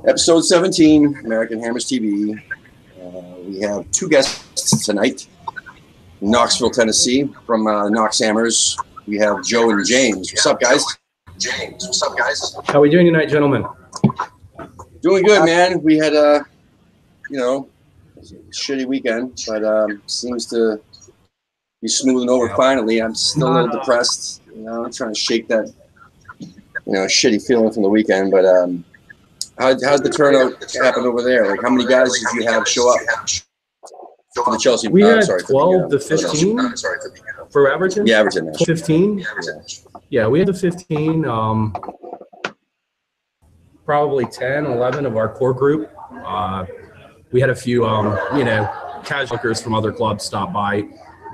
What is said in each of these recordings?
Episode 17, American Hammers TV. We have two guests tonight. Knoxville, Tennessee, from Knox Hammers. We have Joe and James. What's up, guys? How are we doing tonight, gentlemen? Doing good, man. We had a, shitty weekend, but seems to be smoothing over finally. I'm still a little depressed. I'm trying to shake that, shitty feeling from the weekend. But how'd the turnout happen over there? Like, how many guys did you have show up for the Chelsea? We had 12 to 15 for Everton. Yeah, Everton. 15. Yeah, we had the 15. Probably 10, 11 of our core group. We had a few, casual workers from other clubs stop by.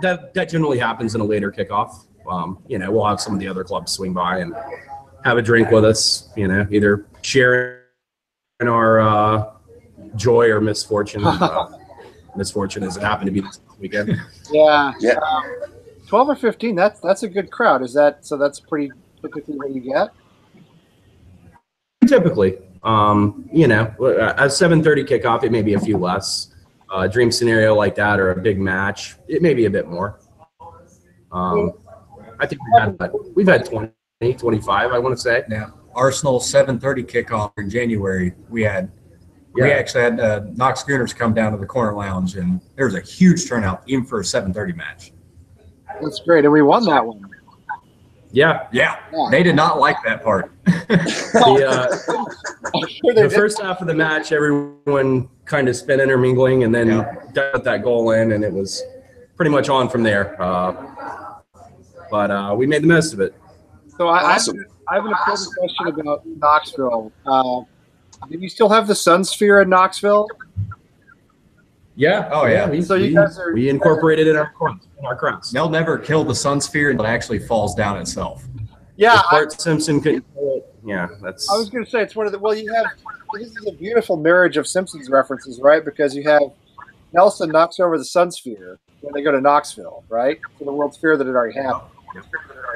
That generally happens in a later kickoff. We'll have some of the other clubs swing by and have a drink with us. Either sharing our joy or misfortune. Misfortune as it happened to be this weekend. Yeah. 12 or 15. That's a good crowd. Is that so? That's pretty typically what you get. Typically, a 7:30 kickoff, it may be a few less. A dream scenario like that or a big match, it may be a bit more. I think we've had 20, 25, I want to say. Now, Arsenal 7:30 kickoff in January, we actually had Knox Schooners come down to the corner lounge, and there was a huge turnout even for a 7:30 match. That's great, and we won that one. Yeah. They did not like that part. The first half of the match, everyone kind of spent intermingling, and then got that goal in, and it was pretty much on from there. But we made the most of it. So I have an important question about Knoxville. Do you still have the Sun Sphere in Knoxville? Yeah. Oh, yeah. We incorporated it in our crowds. They'll never kill the Sun Sphere until it actually falls down itself. Yeah. Bart Simpson couldn't kill it. Yeah, that's. I was going to say it's one of the. Well, this is a beautiful marriage of Simpsons references, right? Because you have Nelson knocks over the Sun Sphere when they go to Knoxville, right, for the World's Fair that it already happened.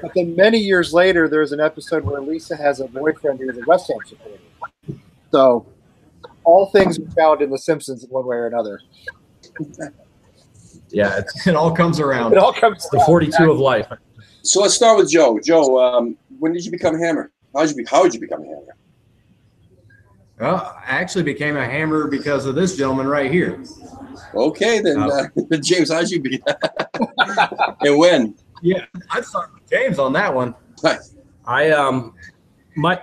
But then many years later, there's an episode where Lisa has a boyfriend who's a West Ham supporter. So all things are found in The Simpsons in one way or another. Yeah, it all comes around. It all comes the 42 of life. So let's start with Joe. Joe, when did you become a Hammer? How did you become a Hammer? Well, I actually became a Hammer because of this gentleman right here. Okay, then, James, how'd you be that? And when? Yeah, I'd start with James on that one. My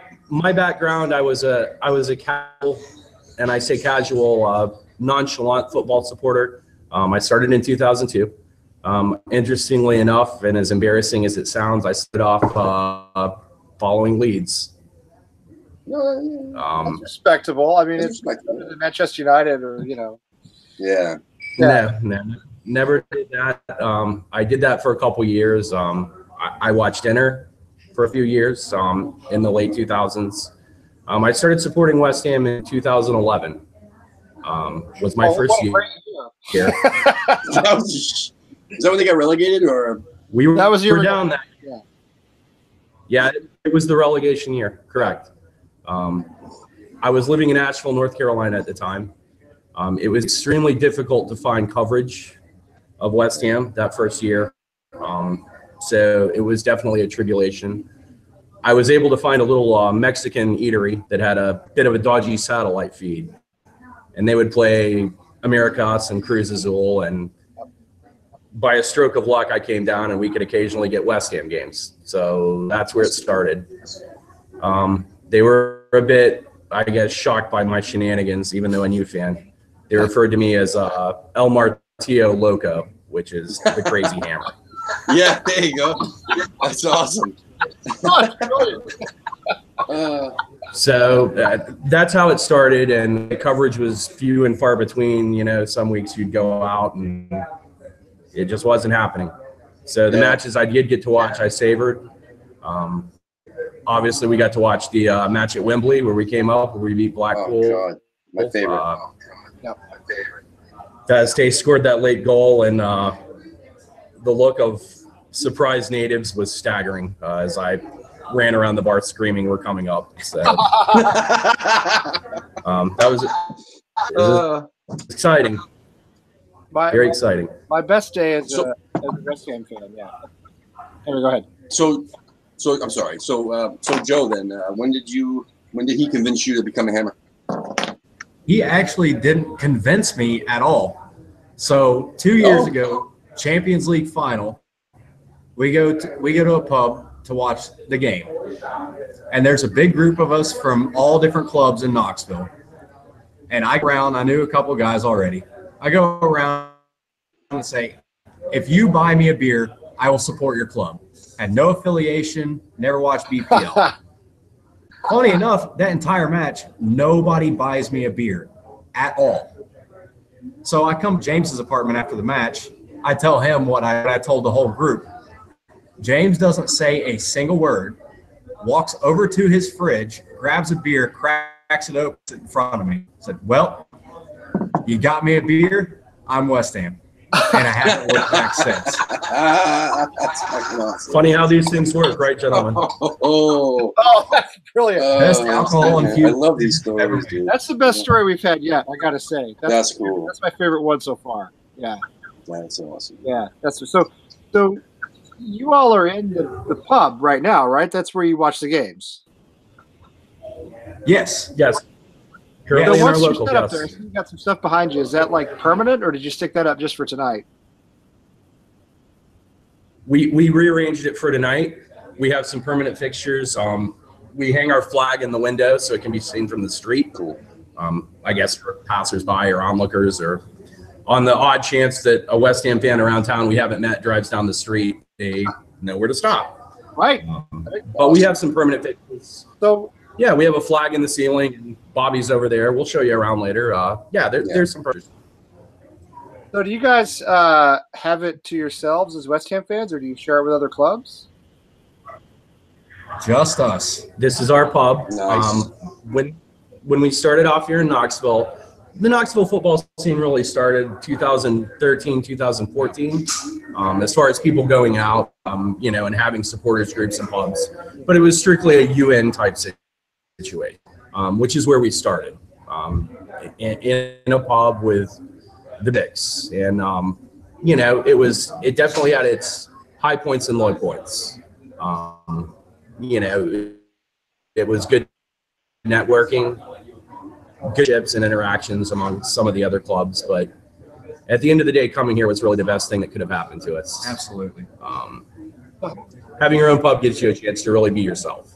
background, I was a casual, and I say casual, nonchalant football supporter. I started in 2002. Interestingly enough, and as embarrassing as it sounds, I started off following Leeds. That's respectable. I mean, it's Manchester United or, Yeah. No, never did that. I did that for a couple years. I watched Inter for a few years in the late 2000s. I started supporting West Ham in 2011. Was my first year. Is that when they got relegated, or we were down that year? Yeah, it was the relegation year. Correct. I was living in Asheville, North Carolina at the time. It was extremely difficult to find coverage of West Ham that first year. So it was definitely a tribulation. I was able to find a little Mexican eatery that had a bit of a dodgy satellite feed. And they would play Americas and Cruz Azul. And by a stroke of luck, I came down and we could occasionally get West Ham games. So that's where it started. They were a bit, I guess, shocked by my shenanigans, even though a new fan. They referred to me as El Martillo Loco, which is the crazy hammer. Yeah, there you go. That's awesome. So that's how it started, and the coverage was few and far between. Some weeks you'd go out, and it just wasn't happening. So the matches I did get to watch, I savored. Obviously, we got to watch the match at Wembley where we came up, where we beat Blackpool. Oh, God. My favorite. Tay scored that late goal, and the look of surprised natives was staggering as I ran around the bar screaming, "We're coming up." So that was exciting. Very exciting. My best day as a West Ham fan. Yeah. Anyway, go ahead. So I'm sorry. So Joe, then when did he convince you to become a Hammer? He actually didn't convince me at all. So 2 years ago, Champions League final, we go to a pub to watch the game, and there's a big group of us from all different clubs in Knoxville. And I knew a couple guys already. I go around and say, if you buy me a beer, I will support your club. Had no affiliation, never watched BPL. Funny enough, that entire match, nobody buys me a beer at all. So I come to James's apartment after the match. I tell him what I told the whole group. James doesn't say a single word, walks over to his fridge, grabs a beer, cracks it open in front of me. Said, well, you got me a beer, I'm West Ham. And I haven't looked back since. That's fucking awesome. Funny how these things work, right, gentlemen? Oh, that's brilliant. Best alcohol infused. I love these stories, dude. That's the best story we've had yet, I gotta say. That's cool. That's my favorite one so far. Yeah. That's awesome. Yeah. So you all are in the pub right now, right? That's where you watch the games. Yes. Currently in our What's your local, setup there? So you got some stuff behind you. Is that like permanent, or did you stick that up just for tonight? We rearranged it for tonight. We have some permanent fixtures. We hang our flag in the window so it can be seen from the street. Cool. I guess for passersby or onlookers, or on the odd chance that a West Ham fan around town we haven't met drives down the street, they know where to stop. Right. But we have some permanent fixtures. So yeah, we have a flag in the ceiling, and Bobby's over there. We'll show you around later. There's some pictures. So do you guys have it to yourselves as West Ham fans, or do you share it with other clubs? Just us. This is our pub. Nice. When we started off here in Knoxville, the Knoxville football scene really started 2013, 2014. As far as people going out, and having supporters groups and pubs, but it was strictly a UN type situation, which is where we started, in a pub with the Dicks, and it definitely had its high points and low points. It was good networking, good chips and interactions among some of the other clubs, but at the end of the day, coming here was really the best thing that could have happened to us. Absolutely. Having your own pub gives you a chance to really be yourself.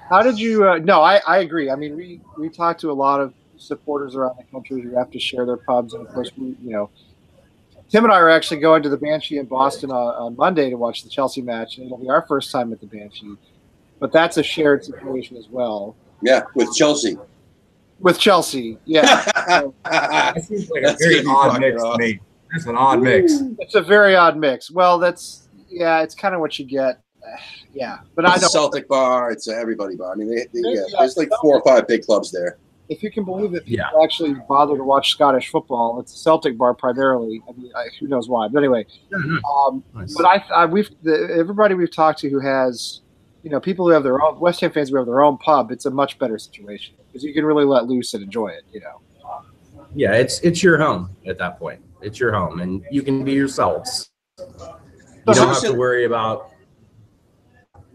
How did you? No, I agree. I mean, we talked to a lot of supporters around the country who have to share their pubs, and of course, Tim and I are actually going to the Banshee in Boston on Monday to watch the Chelsea match, and it'll be our first time at the Banshee. But that's a shared situation as well. Yeah, with Chelsea. With Chelsea, yeah. That seems like a very odd mix to me. That's an odd mix. It's a very odd mix. Well, it's kind of what you get. Yeah, but It's a Celtic bar. It's a everybody bar. I mean, there's like 4 or 5 big clubs there. If you can believe it, people actually bother to watch Scottish football. It's a Celtic bar primarily. I mean, who knows why? But anyway, Nice. but everybody we've talked to who has, people who have their own West Ham fans who have their own pub, it's a much better situation because you can really let loose and enjoy it. Yeah, it's your home at that point. It's your home, and you can be yourselves. You don't have to worry about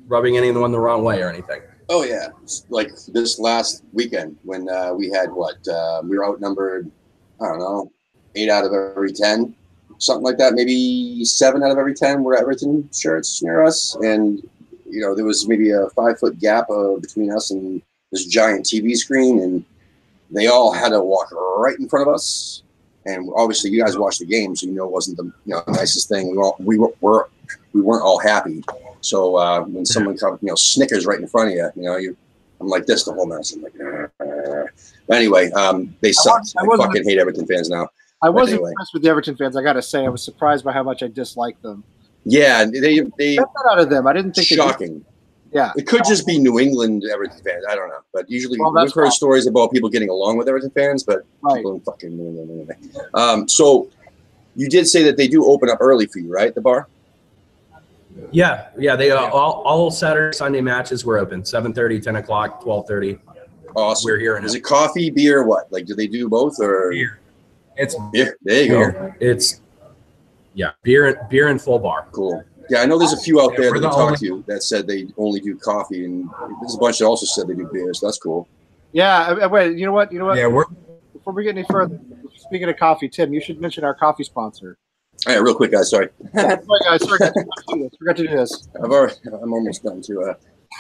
rubbing anyone the wrong way or anything. Oh yeah, like this last weekend when we had we were outnumbered, I don't know, 8 out of every 10, something like that. Maybe 7 out of every 10 were Everton shirts near us, and there was maybe a 5-foot gap between us and this giant TV screen, and they all had to walk right in front of us. And obviously, you guys watched the game, so it wasn't the nicest thing. We weren't all happy. So when someone comes, Snickers right in front of you, I'm like this the whole match. I'm like, But anyway, they suck. I fucking hate Everton fans now. I wasn't impressed with the Everton fans. I got to say, I was surprised by how much I disliked them. Yeah, they got that out of them. I didn't think shocking. Yeah, it could just be New England Everton fans. I don't know, but usually we've heard stories about people getting along with Everton fans, but people in fucking New England anyway. So you did say that they do open up early for you, right? The bar. Yeah. They all Saturday, Sunday matches were open. 7:30, 10 o'clock, 12:30. Awesome. We're here. Is it coffee, beer, what? Like, do they do both or Beer. It's beer? There you go. It's beer and full bar. Cool. Yeah, I know there's a few out there we're that I the talked to that said they only do coffee, and there's a bunch that also said they do beer, so that's cool. Yeah. Wait. You know what? Yeah, Before we get any further, speaking of coffee, Tim, you should mention our coffee sponsor. All right, real quick, guys. Sorry. Sorry, guys. Forgot to do this. I'm almost done too.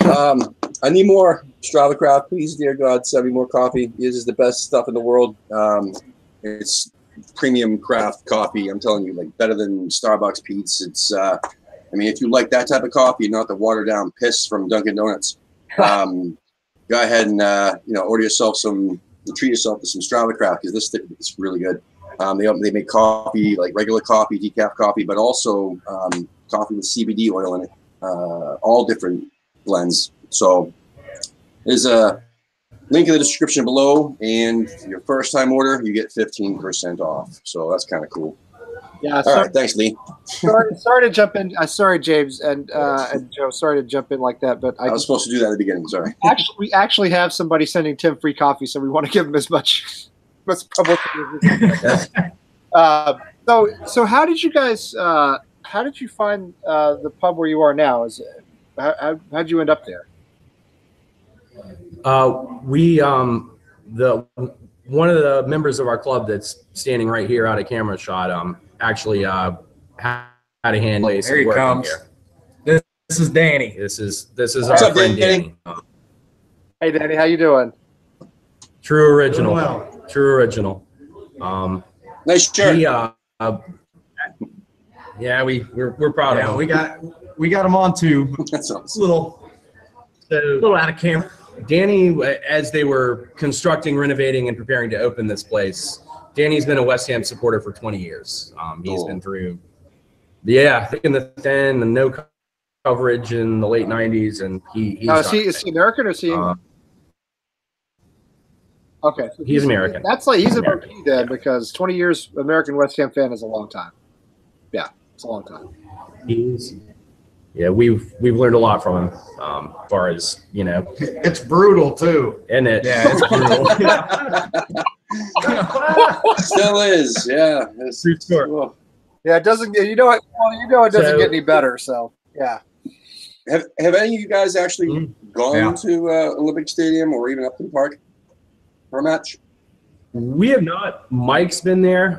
I need more Strava Craft, please, dear God. Send me more coffee. This is the best stuff in the world. It's premium craft coffee. I'm telling you, like better than Starbucks Pete's. It's I mean, if you like that type of coffee, not the watered down piss from Dunkin' Donuts, go ahead and order yourself treat yourself to some Strava Craft, because this is really good. They make coffee, like regular coffee, decaf coffee, but also coffee with CBD oil in it. All different blends. So there's a link in the description below, and for your first time order, you get 15% off. So that's kind of cool. Yeah. All right, thanks, Lee. Sorry to jump in. Sorry, James and Joe. Sorry to jump in like that, but I was supposed to do that at the beginning. Sorry. We actually have somebody sending Tim free coffee, so we want to give him as much publicity as we can. So how did you guys? How did you find the pub where you are now? How'd you end up there? One of the members of our club that's standing right here out of camera shot actually had a hand place. There he comes. Here. This is Danny. This is our friend Danny. Hey Danny, how you doing? True original. Well. True original. Nice shirt. We're proud of him. We got him on too. That's awesome. little out of camera. Danny, as they were constructing, renovating, and preparing to open this place, Danny's been a West Ham supporter for 20 years. He's been through, thick and the thin, and no coverage in the late 90s, and is he American or is he English? Okay, so he's American. That's like he's American then, because 20 years American West Ham fan is a long time. Yeah, it's a long time. We've learned a lot from him, as far as It's brutal too. And it's brutal. Still is, yeah. It's true story. Cool. Yeah, it doesn't. It doesn't get any better. So yeah. Have any of you guys actually gone to Olympic Stadium or even Upton Park for a match? We have not. Mike's been there.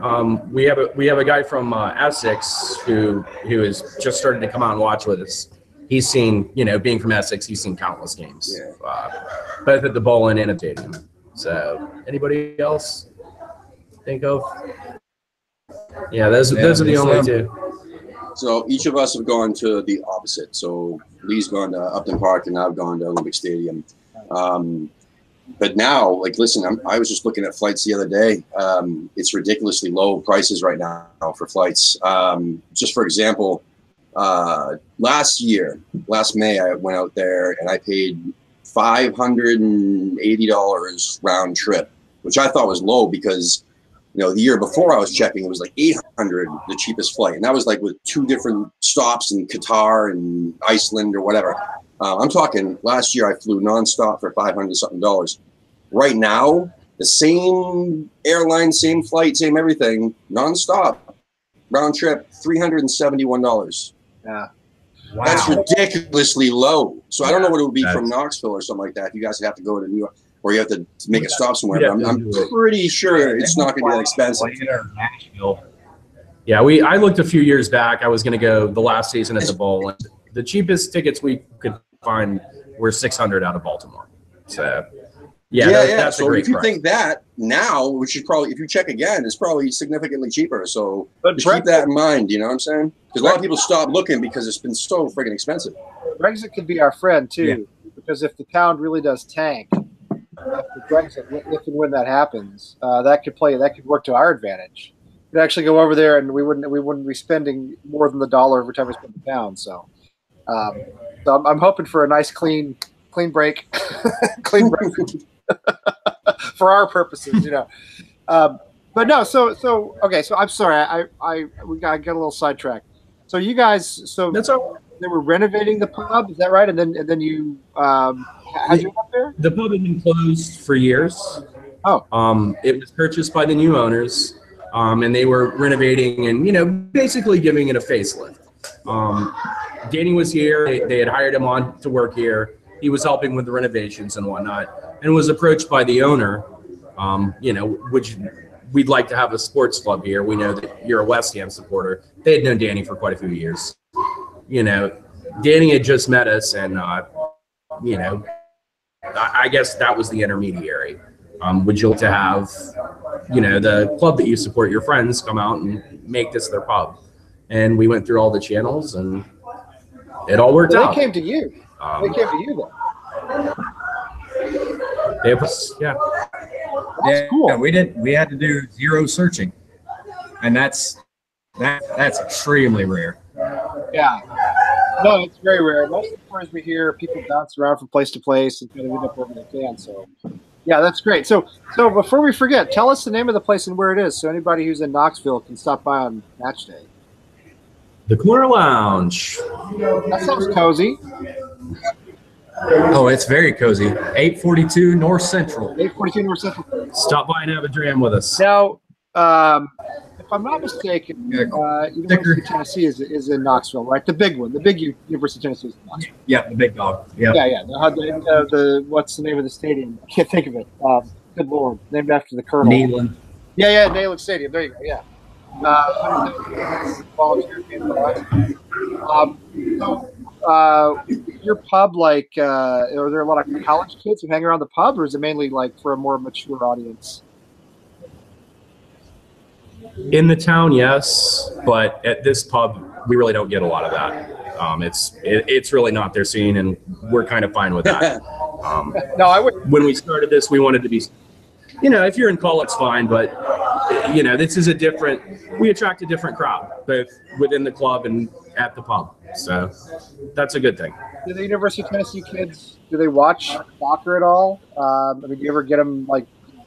We have a guy from Essex who has just started to come out and watch with us. He's seen, being from Essex, he's seen countless games, both at the Bowling and at the stadium. So, anybody else think of? Yeah, those are the only two. So each of us have gone to the opposite. So Lee's gone to Upton Park, and I've gone to Olympic Stadium. But now, listen, I was just looking at flights the other day. It's ridiculously low prices right now for flights. Just for example, last May, I went out there and I paid $580 round trip, which I thought was low because, the year before I was checking, it was like $800, the cheapest flight. And that was with 2 different stops in Qatar and Iceland or whatever. I'm talking last year I flew nonstop for $500-something. Right now, the same airline, same flight, same everything, nonstop, round trip, $371. Yeah. Wow. That's ridiculously low. So I don't know what it would be from Knoxville or something like that. You guys would have to go to New York, or you have to make a stop somewhere. Yeah, but I'm pretty sure it's not going to be that expensive. Yeah, I looked a few years back. I was going to go the last season at the Bowl, and the cheapest tickets we could find were $600 out of Baltimore. So, that's so a great if you price. think that now, which is probably, if you check again, it's probably significantly cheaper. So But just keep that in mind. You know what I'm saying? Because a lot of people stop looking because it's been so friggin' expensive. Brexit could be our friend too, because if the pound really does tank after Brexit, if and when that happens, that could work to our advantage. We'd actually go over there, and we wouldn't be spending more than the dollar every time we spend the pound. So, I'm hoping for a nice clean break, clean break for our purposes, But no, so okay. So I'm sorry, I got a little sidetracked. So you guys, That's all. they were renovating the pub. Is that right? And then you how'd you get up there? The pub had been closed for years. Oh. It was purchased by the new owners, and they were renovating and basically giving it a facelift. Danny was here. They had hired him on to work here. He was helping with the renovations and whatnot, and was approached by the owner. Which we'd like to have a sports club here. We know that you're a West Ham supporter. They had known Danny for quite a few years. Danny had just met us, and I guess that was the intermediary. Would you like to have, the club that you support, your friends, come out and make this their pub? And we went through all the channels, and it all worked out. They came to you. They came to you, then. Yeah. That's cool. Yeah, we had to do zero searching, and that's extremely rare. Yeah. No, it's very rare. Most of the times we hear people bounce around from place to place and kind of end up wherever they can. So, yeah, that's great. So before we forget, tell us the name of the place and where it is, so anybody who's in Knoxville can stop by on match day. The Corner Lounge. That sounds cozy. Oh, it's very cozy. 842 North Central. 842 North Central. Stop by and have a dram with us. Now, if I'm not mistaken, University of Tennessee is in Knoxville, right? The big one, the big University of Tennessee is in Knoxville. Yeah, the big dog. Yeah. Yeah. What's the name of the stadium? I can't think of it. Good Lord, named after the Colonel. Neyland. Yeah, Neyland Stadium. There you go. Yeah. Your pub, are there a lot of college kids who hang around the pub, or is it mainly for a more mature audience? In the town, yes, but at this pub, we really don't get a lot of that. It's really not their scene, and we're kind of fine with that. No, I would. When we started this, we wanted to be, if you're in college, fine, but this is we attract a different crowd, both within the club and at the pub. So that's a good thing. Do the University of Tennessee kids, do they watch soccer at all? Do you ever get them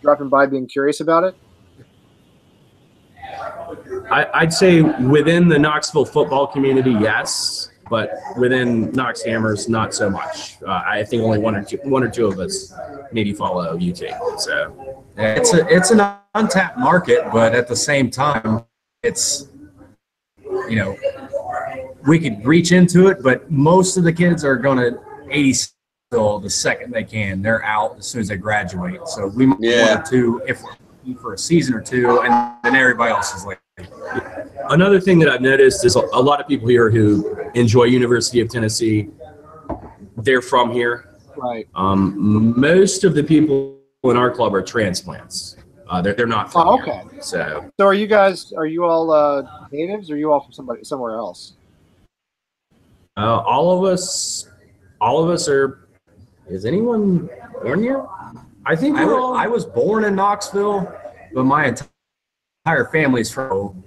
dropping by being curious about it? I'd say within the Knoxville football community, yes, but within Knox Hammers, not so much. I think only one or two of us maybe follow UT. So it's an untapped market, but at the same time, it's we could reach into it, but most of the kids are going to 80 the second they can. They're out as soon as they graduate. So we might want to, if we're for a season or two, and then everybody else is like. Another thing that I've noticed is a lot of people here who enjoy University of Tennessee, they're from here. Right. Most of the people in our club are transplants. They're not from here. So are you all natives, or are you all from somewhere else? All of us are. Is anyone born here? I think I was born in Knoxville, but my entire family's from.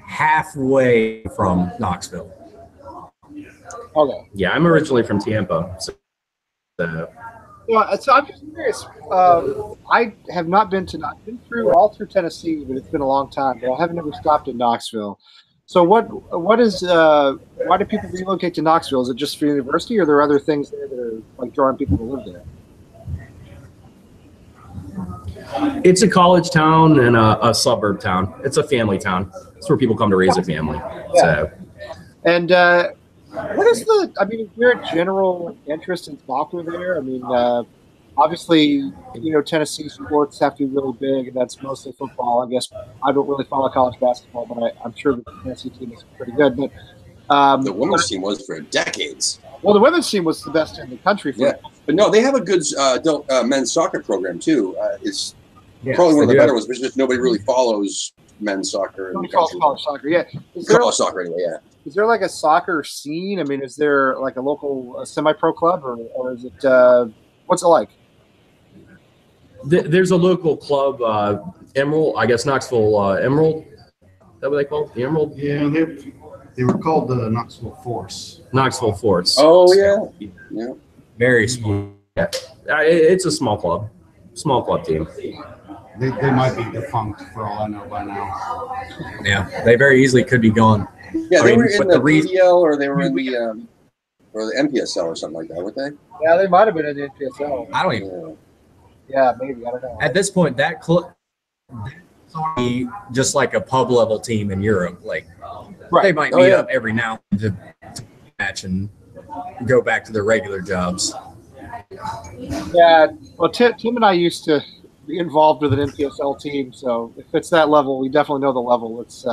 Halfway from Knoxville. Okay. Yeah, I'm originally from Tampa. So I'm just curious. I have not been to. I've been all through Tennessee, but it's been a long time. But I haven't ever stopped in Knoxville. So what is? Why do people relocate to Knoxville? Is it just for university, or are there other things there that are drawing people to live there? It's a college town and a suburb town. It's a family town. It's where people come to raise a family. Yeah. So, and what is is there a general interest in soccer there? Obviously, Tennessee sports have to be really big, and that's mostly football. I guess I don't really follow college basketball, but I'm sure the Tennessee team is pretty good. But the women's team was for decades. Well, the women's team was the best in the country. But no, they have a good adult men's soccer program too. It's probably one of the better ones, but just nobody really follows men's soccer. Nobody follows college soccer, yeah. College soccer, anyway, yeah. Is there a soccer scene? Is there a local semi-pro club, or is it? What's it like? There's a local club, Emerald. I guess Knoxville Emerald. Is that what they call it? The Emerald? Yeah, they were called the Knoxville Force. Knoxville Force. Oh yeah. Very small. Yeah, it's a small club team. They might be defunct for all I know by now. Yeah, they very easily could be gone. Yeah, I they mean, were in with the the reason- PDL or they were in the MPSL or something like that, weren't they? Yeah, they might have been in the NPSL. I don't even. Yeah. Yeah, maybe. I don't know. At this point, that club just like a pub level team in Europe. Like they might Oh, meet yeah. up every now and then to match and go back to their regular jobs. Yeah, well, Tim and I used to be involved with an NPSL team, so if it's that level, we definitely know the level. It's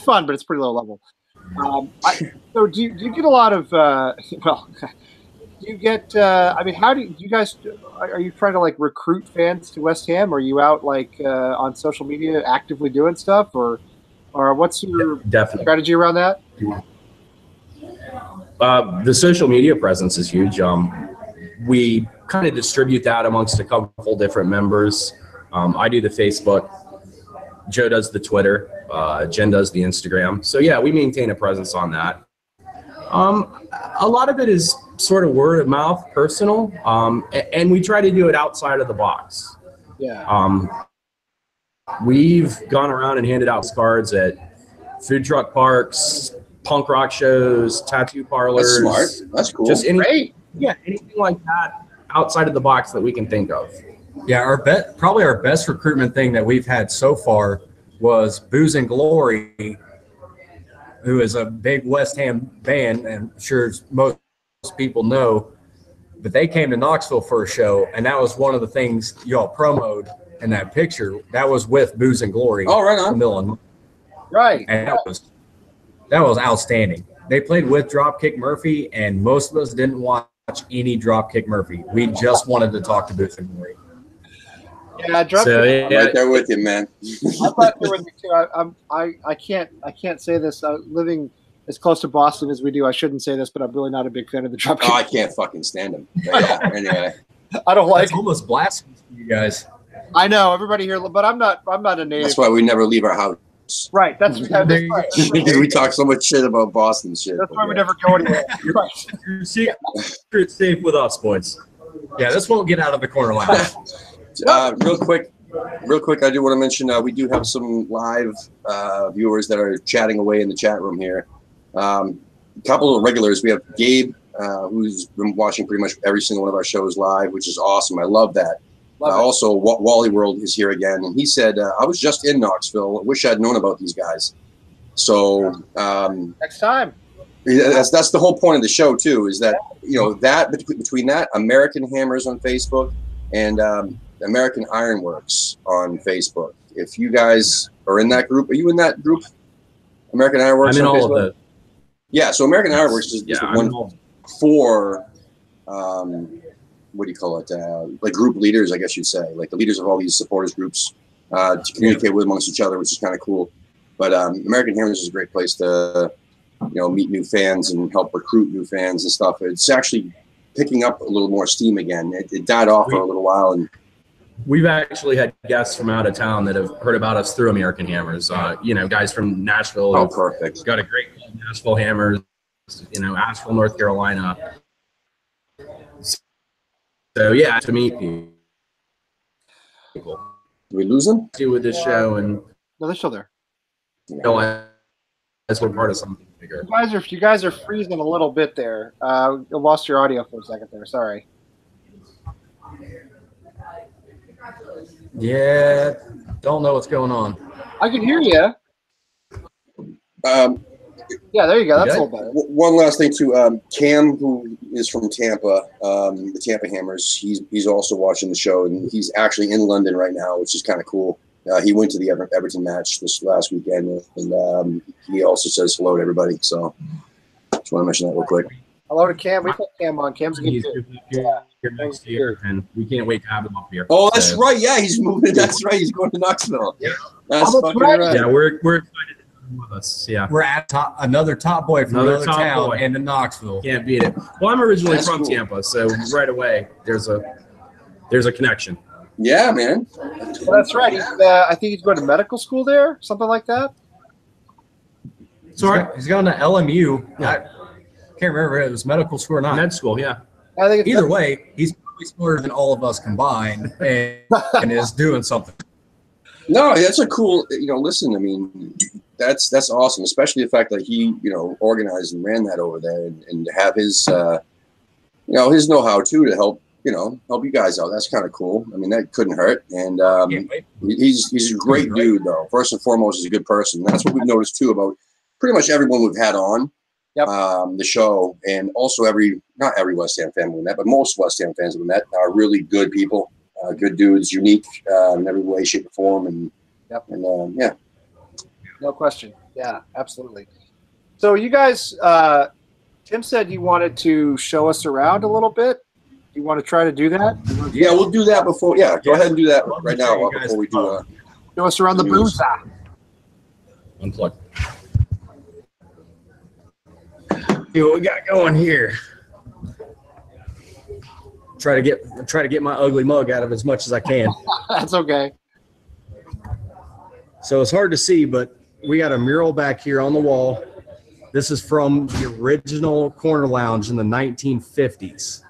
fun, but it's pretty low level. So do you get a lot of well? Do you get? I mean, how do you guys? Are you trying to like recruit fans to West Ham? Are you out like on social media actively doing stuff, or what's your Definitely. strategy around that? The social media presence is huge. We kind of distribute that amongst a couple different members. I do the Facebook. Joe does the Twitter. Jen does the Instagram. So yeah, we maintain a presence on that. A lot of it is sort of word of mouth, personal, and we try to do it outside of the box. Yeah. We've gone around and handed out cards at food truck parks, punk rock shows, tattoo parlors. That's smart. That's cool. Just anything like that outside of the box that we can think of. Yeah, probably our best recruitment thing that we've had so far was Booze and Glory, who is a big West Ham band, and I'm sure most people know. But they came to Knoxville for a show, and that was one of the things y'all promoted in that picture. That was with Booze and Glory. Oh, right on. From Illinois. Right. And that was outstanding. They played with Dropkick Murphy, and most of us didn't watch any Dropkick Murphy. We just wanted to talk to Booze and Glory. Yeah, I'm right there with you, man. I'm right there with you too. I can't say this. Living as close to Boston as we do, I shouldn't say this, but I'm really not a big fan of the Dropkick. Oh, I can't fucking stand him. Yeah, anyway. I don't like. It's almost blasphemous for you guys. I know everybody here, but I'm not a native. That's why we never leave our house. Right. That's right. Because we talk so much shit about Boston shit. That's why we never go anywhere. Right. You're safe with us, boys. Yeah, this won't get out of the corner lounge. Real quick, I do want to mention we do have some live viewers that are chatting away in the chat room here. A couple of regulars. We have Gabe, who's been watching pretty much every single one of our shows live, which is awesome. I love that. Also, Wally World is here again, and he said, I was just in Knoxville. I wish I'd known about these guys. So Next time. that's the whole point of the show, too, is that, that between that, American Hammers on Facebook and American Ironworks on Facebook. If you guys are in that group, are you in that group? American Ironworks I'm in on all Facebook? of those. Yeah, so American Ironworks is the one for what do you call it? Like group leaders, I guess you'd say, like the leaders of all these supporters groups to communicate with amongst each other, which is kind of cool. But American Hammers is a great place to, meet new fans and help recruit new fans and stuff. It's actually picking up a little more steam again. It died off for a little while, and we've actually had guests from out of town that have heard about us through American Hammers. Guys from Nashville. Oh, perfect. Got a great club, Nashville Hammers. Asheville, North Carolina. So yeah, to meet people. Did we lose them? Do with this show, and No, they're still there. as we're part of something bigger. You guys are freezing a little bit there. You lost your audio for a second there. Sorry. Yeah, don't know what's going on. I can hear you. Yeah, there you go. That's a little better. One last thing too. Cam, who is from Tampa, the Tampa Hammers, he's also watching the show, and he's actually in London right now, which is kind of cool. He went to the Everton match this last weekend, and he also says hello to everybody. So just want to mention that real quick. Hello to Cam. We put Cam on. Cam's good He's too. here next year, and we can't wait to have him up here. Oh, that's So, right. Yeah, he's moving. That's right. He's going to Knoxville. Yeah. That's Oh, fucking right. right. Yeah, we're excited to have him with us. Yeah, We're at another top boy from Another another top town boy. into Knoxville. can't beat it. Well, I'm originally That's from cool. Tampa, so right away there's a connection. Yeah, man. Well, that's right. I think he's going to medical school there, something like that. Sorry, He's going to LMU. Yeah. I can't remember if it was medical school or not. med school. Yeah, I think it's Either way, he's probably smarter than all of us combined and is doing something. No, that's a cool. Listen. I mean, that's awesome, especially the fact that he, you know, organized and ran that over there, and to have his, you know, his know-how too to help, you know, help you guys out. That's kind of cool. I mean, that couldn't hurt. And he's a great dude, though. First and foremost, he's a good person. That's what we've noticed too about pretty much everyone we've had on the show, and also not every West Ham fan we met, but most West Ham fans we met are really good people, good dudes, unique in every way, shape, or form, and yeah. No question. Yeah, absolutely. So you guys, Tim said you wanted to show us around a little bit. You want to try to do that? Yeah, we'll do that before. Yeah, go ahead and do that right now before we do. Show us around the booth. Unplug. See what we got going here. Try to get my ugly mug out of as much as I can. That's okay. So it's hard to see, but we got a mural back here on the wall. This is from the original Corner Lounge in the 1950s.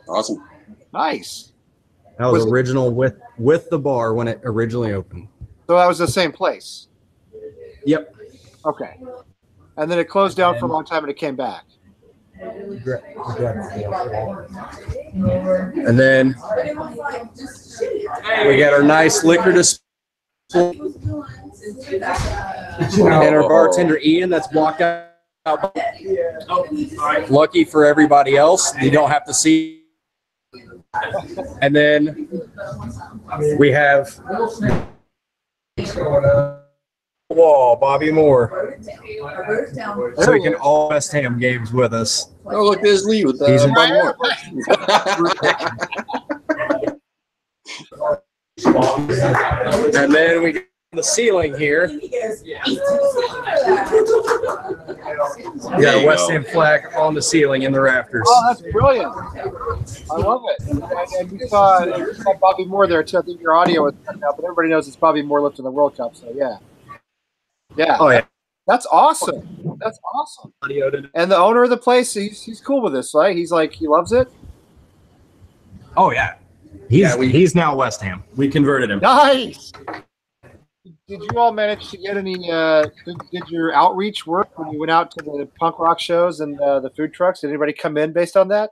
Awesome. Nice. That was original with the bar when it originally opened. So that was the same place? Yep. Okay. And then it closed down for a long time and it came back. And then we got our nice liquor display. And our bartender Ian that's walked out. Lucky for everybody else, you don't have to see. And then we have Bobby Moore. So he can all West Ham games with us. Oh, look, there's Lee with He's in Moore. And then we got the ceiling here. We got a West Ham flag on the ceiling in the rafters. Oh, that's brilliant. I love it. And we saw Bobby Moore there, too. I think your audio is cut out, but everybody knows it's Bobby Moore lifting the World Cup, so yeah. Yeah. Oh, yeah. That's awesome. That's awesome. And the owner of the place, he's cool with this, right? He's like, he loves it? Oh, yeah. He's now West Ham. We converted him. Nice. Did you all manage to get any? Did your outreach work when you went out to the punk rock shows and the food trucks? Did anybody come in based on that?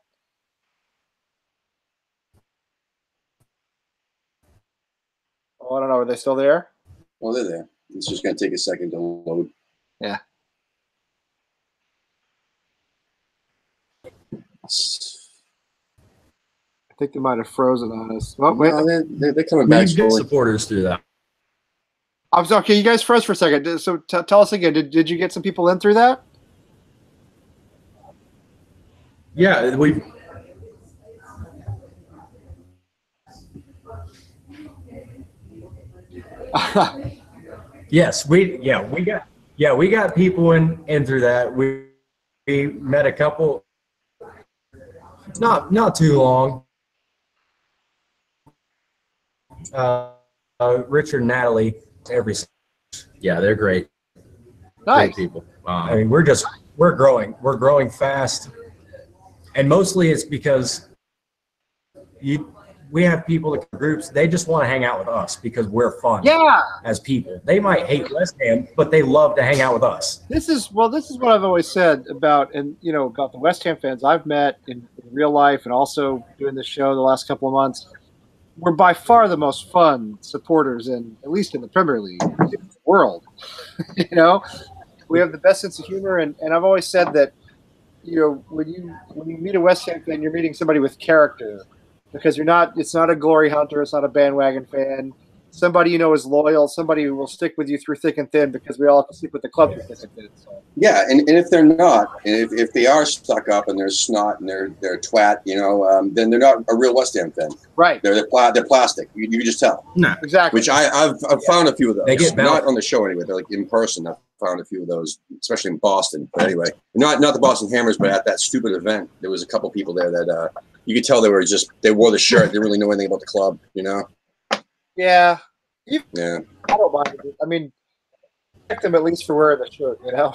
Oh, I don't know. Are they still there? Well, they're there. It's just going to take a second to load. Yeah. I think they might have frozen on us. Oh, wait. No, they're coming back We've got slowly. supporters through that. I'm sorry. Okay, you guys froze for a second. So tell us again. Did you get some people in through that? Yeah, we. Yes, we got people in through that. We met a couple. Not too long. Richard and Natalie. Yeah, they're great. Nice. Great people. I mean, we're growing fast, and mostly it's because we have people in groups. They just want to hang out with us because we're fun. Yeah. As people, they might hate West Ham, but they love to hang out with us. This is what I've always said about the West Ham fans I've met in real life and also doing this show the last couple of months. We're by far the most fun supporters at least in the Premier League in the world. We have the best sense of humor, and I've always said that when you meet a West Ham fan, you're meeting somebody with character, because it's not a glory hunter, it's not a bandwagon fan. Somebody is loyal, somebody who will stick with you through thick and thin, because we all have to stick with the club through thick and thin. So. Yeah, and if they're not, and if they are stuck up and they're snot and they're twat, then they're not a real West Ham fan. Right. They're plastic. You can just tell. No, exactly. Which I've found a few of those. They get not on the show anyway. They're like in person. I've found a few of those, especially in Boston. But anyway, not the Boston Hammers, but at that stupid event, there was a couple people there that you could tell they wore the shirt. They didn't really know anything about the club. Yeah. Yeah. I don't mind it. I mean, thank them at least for wearing the shirt, No,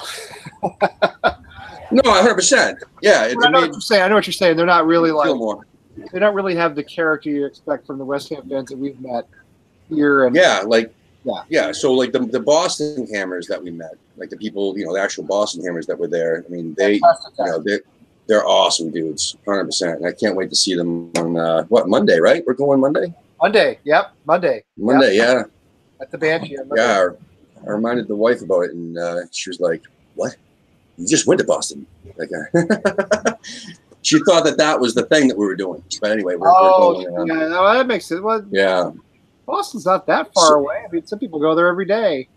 100%. Yeah. I know what you're saying. I know what you're saying. They're not really they don't really have the character you expect from the West Ham fans that we've met here. And yeah, like Yeah. So like the Boston Hammers that we met, like the people, the actual Boston Hammers that were there. I mean, they're awesome dudes, 100%. And I can't wait to see them on Monday, right? We're going Monday. Monday. Yep. Monday. Monday. Yep. Yeah. At the Banshee. On Monday. Yeah. I reminded the wife about it, and she was like, "What? You just went to Boston?" Like, she thought that was the thing that we were doing. But anyway, we're going. Yeah, no, that makes sense. Well, yeah. Boston's not that far away. I mean, some people go there every day.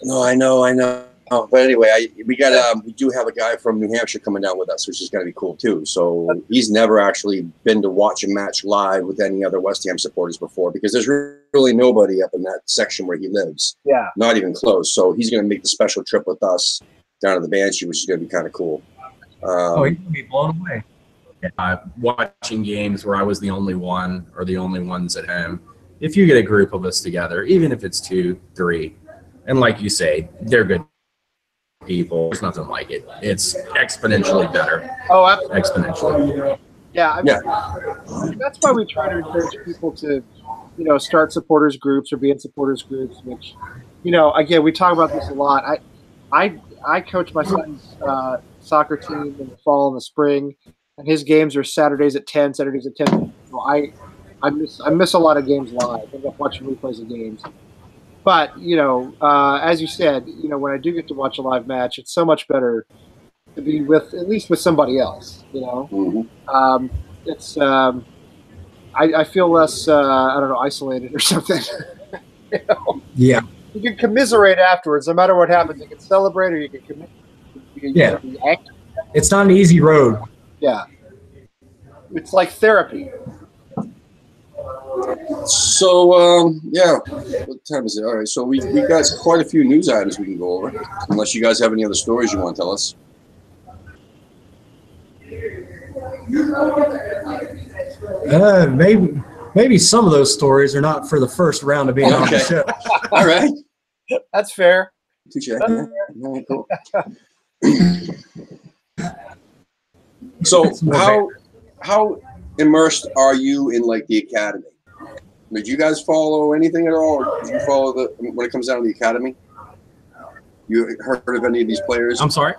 No, I know. But anyway, we do have a guy from New Hampshire coming down with us, which is going to be cool too. So he's never actually been to watch a match live with any other West Ham supporters before, because there's really nobody up in that section where he lives. Yeah. Not even close. So he's going to make the special trip with us down to the Banshee, which is going to be kind of cool. He's going to be blown away. Watching games where I was the only one or the only ones at home. If you get a group of us together, even if it's 2, 3, and like you say, they're good people. There's nothing like it. It's exponentially better. Oh, absolutely. Exponentially. Yeah, I mean, that's why we try to encourage people to, start supporters groups or be in supporters groups. Which, again, we talk about this a lot. I coach my son's soccer team in the fall and the spring, and his games are Saturdays at 10. So I miss a lot of games live. I end up watching replays of games. But, as you said, when I do get to watch a live match, it's so much better to be at least with somebody else, Mm-hmm. It's, I feel less, isolated or something. Yeah. You can commiserate afterwards, no matter what happens. You can celebrate or you can commit. You can be active. It's not an easy road. Yeah. It's like therapy. So, what time is it? All right, so we got quite a few news items we can go over, unless you guys have any other stories you want to tell us. Maybe some of those stories are not for the first round of being on the show. All right. That's fair. Touche. Yeah, cool. So how immersed are you in like the academy? Did you guys follow anything at all? Or did you follow when it comes down to the academy? You heard of any of these players? I'm sorry?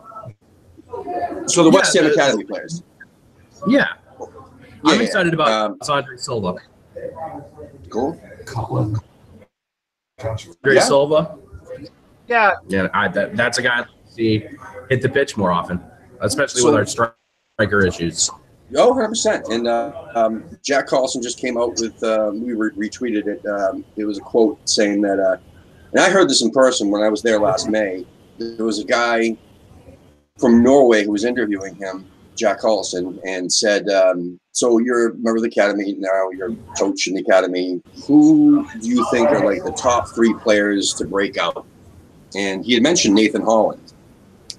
So the West Ham Academy players. Yeah. I'm excited about Andre Silva. Cool. Andre Silva. Yeah. Yeah, that's a guy I'd like to see hit the pitch more often, especially with our striker issues. Oh, 100%. And Jack Carlson just came out with, we retweeted it. It was a quote saying that, and I heard this in person when I was there last May. There was a guy from Norway who was interviewing him, Jack Carlson, and said, so you're a member of the academy now, you're a coach in the academy. Who do you think are like the top 3 players to break out? And he had mentioned Nathan Holland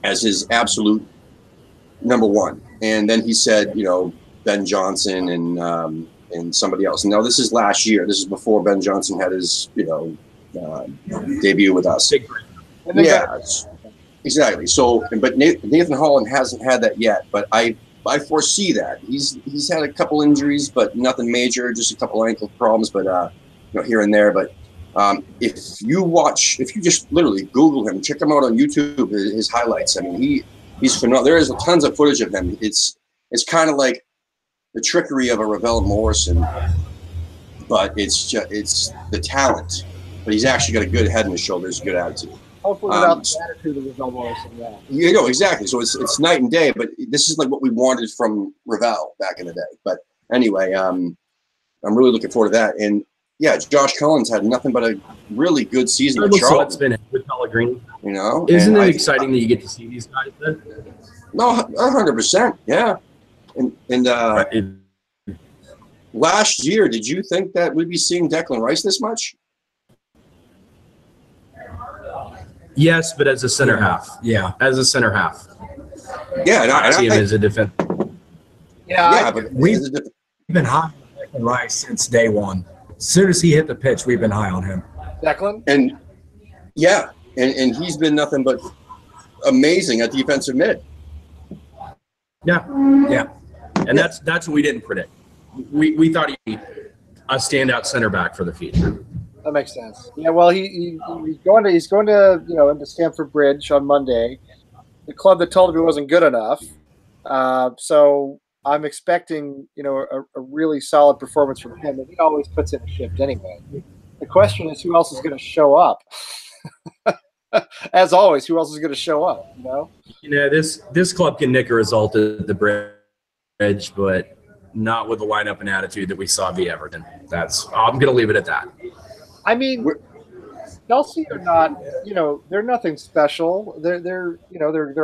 as his absolute number 1. And then he said, Ben Johnson and somebody else. Now, this is last year. This is before Ben Johnson had his, debut with us. Yeah, exactly. So, but Nathan Holland hasn't had that yet. But I foresee that. He's had a couple injuries, but nothing major, just a couple ankle problems, but here and there. But if you just literally Google him, check him out on YouTube, his highlights. I mean, he's phenomenal. There is tons of footage of him. It's kind of like the trickery of a Ravel Morrison, but it's the talent. But he's actually got a good head on his shoulders, a good attitude. Hopefully without the attitude of Ravel Morrison, yeah. Exactly. So it's night and day, but this is like what we wanted from Ravel back in the day. But anyway, I'm really looking forward to that. And yeah, Josh Cullen's had nothing but a really good season with Charlton. It's been with Pellegrini. Isn't it exciting that you get to see these guys there? No, 100%. Yeah. And last year, did you think that we'd be seeing Declan Rice this much? Yes, but as a center half. Yeah. As a center half. Yeah, and I see him as a defender. Yeah, but we've been high on Declan Rice since day one. As soon as he hit the pitch, we've been high on him. Declan? And yeah, and he's been nothing but amazing at defensive mid. Yeah. Yeah. And that's what we didn't predict. We thought he'd be a standout center back for the future. That makes sense. Yeah, well, he's going to into Stamford Bridge on Monday, the club that told him he wasn't good enough. So I'm expecting a really solid performance from him, and he always puts in a shift anyway. The question is, who else is going to show up? As always, who else is going to show up? This club can nick a result at the Bridge, but not with the lineup and attitude that we saw via Everton. I'm going to leave it at that. I mean, Chelsea are not, they're nothing special. They're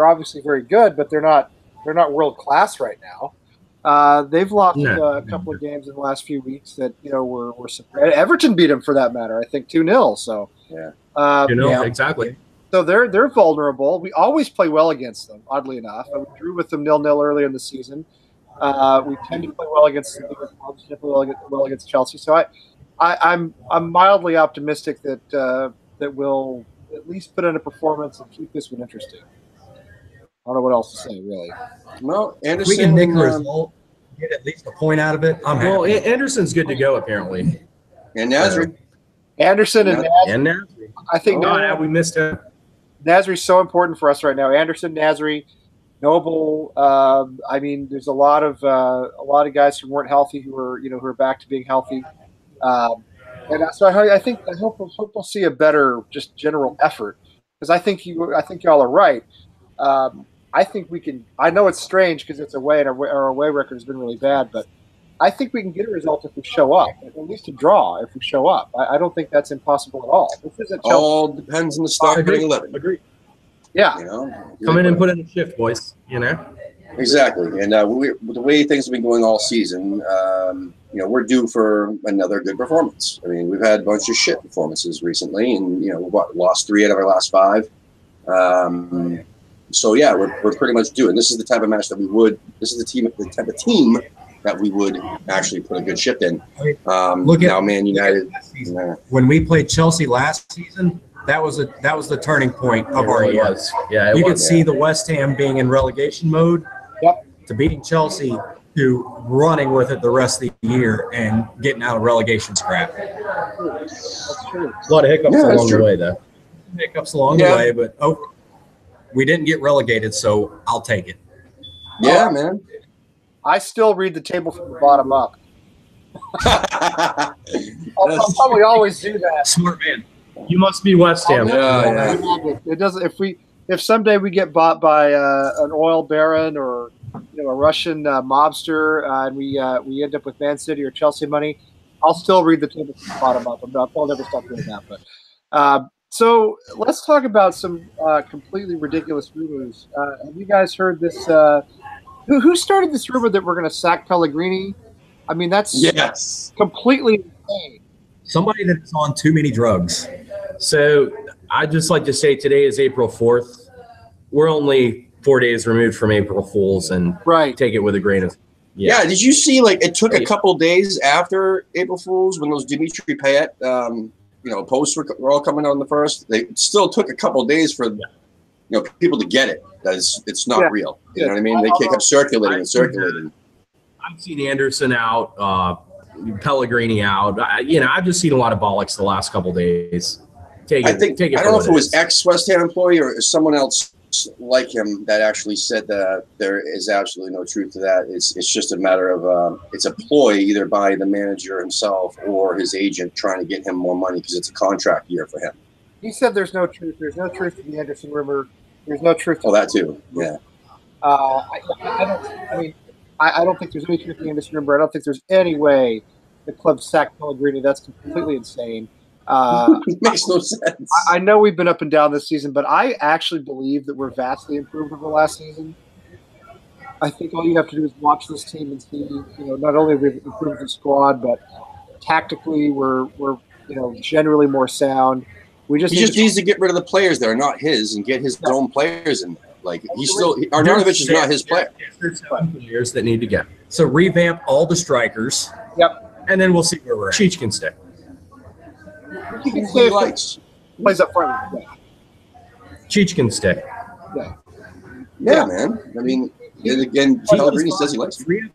obviously very good, but they're not world class right now. They've lost a couple of games in the last few weeks that were surprising. Everton beat them for that matter. I think 2-0. So yeah, 2-0 exactly. So they're vulnerable. We always play well against them. Oddly enough, we drew with them 0-0 earlier in the season. We tend to play well against the bigger clubs. We play well against Chelsea. So I'm mildly optimistic that we'll at least put in a performance and keep this one interesting. I don't know what else to say, really. Well, Anderson, if we can nick a result, get at least a point out of it, I'm happy. Well, Anderson's good to go apparently, and Nasri. Anderson and Nasri. I think we missed him. Nasri's so important for us right now. Anderson, Nasri, Noble. I mean, there's a lot of guys who weren't healthy who are back to being healthy. And so I hope we'll see a better just general effort, because I think y'all are right. I think we can. I know it's strange because it's away and our away record has been really bad, but I think we can get a result if we show up, at least a draw if we show up. I don't think that's impossible at all. This isn't all depends on the starting 11. Agree. Yeah. Come in and put in a shift, boys. Exactly. And the way things have been going all season, we're due for another good performance. I mean, we've had a bunch of shit performances recently, and we've lost 3 out of our last 5. So yeah, we're pretty much due. And this is the type of match that we would. This is the type of team that we would actually put a good shift in. Look at Man United. When we played Chelsea last season, that was the turning point of our year. Yeah, you could see the West Ham being in relegation mode. Yep. To beating Chelsea, to running with it the rest of the year and getting out of relegation scrap. That's true. A lot of hiccups along the way, though. Hiccups along the way, but we didn't get relegated, so I'll take it. Yeah, man. I still read the table from the bottom up. I'll probably always do that. Smart man. You must be West Ham. Yeah. It doesn't. If someday we get bought by an oil baron or a Russian mobster and we end up with Man City or Chelsea money, I'll still read the table from the bottom up. I'll never stop doing that. But so let's talk about some completely ridiculous rumors. Have you guys heard this? Who started this rumor that we're going to sack Pellegrini? I mean, that's completely insane. Somebody that's on too many drugs. So I'd just like to say today is April 4th. We're only 4 days removed from April Fools, and take it with a grain of Yeah, did you see, it took a couple days after April Fools when those Dimitri Payet, posts were all coming on the 1st. They still took a couple days for, people to get it. That it's not real. You know what I mean? They kept circulating. I've seen Anderson out, Pellegrini out. I've just seen a lot of bollocks the last couple days. Take it. I don't know if it was ex-West Ham employee or someone else like him that actually said that there is absolutely no truth to that. It's just a matter of it's a ploy either by the manager himself or his agent trying to get him more money because it's a contract year for him. He said there's no truth. There's no truth to the Anderson rumor. There's no truth. That too. Yeah. I don't think there's any truth in the Anderson rumor. I don't think there's any way the club sacked Pellegrini. That's completely insane. It makes no sense. I know we've been up and down this season, but I actually believe that we're vastly improved over last season. I think all you have to do is watch this team and see, not only have we improved the squad, but tactically we're generally more sound. He just needs to get rid of the players that are not his and get his own players in there. Arnautovic is not his player. There's 7 players that need to get. So revamp all the strikers. Yep. And then we'll see where we're at. Cheech can stay. He can stay. Plays up front. Yeah. Cheech can stay. Yeah, man. I mean, again, Pellegrini says he likes it.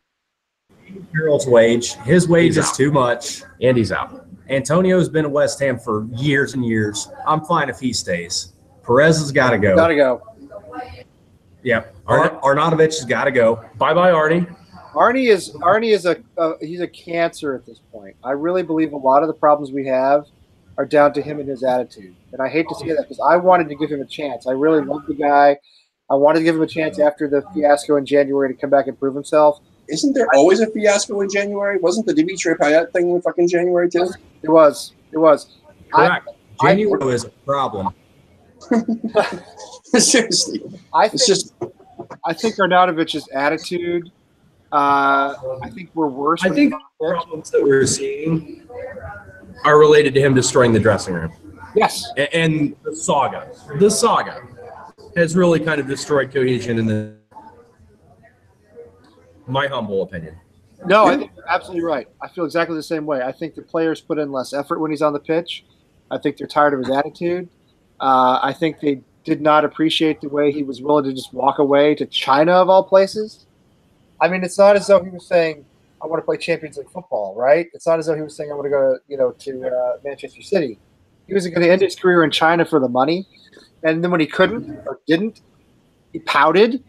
Carroll's wage. His wage is too much. And he's out. Antonio's been at West Ham for years and years. I'm fine if he stays. Perez has got to go. Got to go. Yeah, Arnautovic has got to go. Bye-bye, Arnie. Arnie is he's a cancer at this point. I really believe a lot of the problems we have are down to him and his attitude. And I hate to say that because I wanted to give him a chance. I really love the guy. I wanted to give him a chance after the fiasco in January to come back and prove himself. Isn't there always a fiasco in January? Wasn't the Dimitri Payet thing in fucking January too? It was. Correct. January is a problem. Seriously. I think Arnautovic's attitude. I think we're worse. I think the problems that we're seeing are related to him destroying the dressing room. Yes. And the saga. The saga has really kind of destroyed cohesion in my humble opinion. No, I think you're absolutely right. I feel exactly the same way. I think the players put in less effort when he's on the pitch. I think they're tired of his attitude. I think they did not appreciate the way he was willing to just walk away to China, of all places. I mean, it's not as though he was saying, I want to play Champions League football, right? It's not as though he was saying, I want to go to Manchester City. He was going to end his career in China for the money. And then when he couldn't or didn't, he pouted.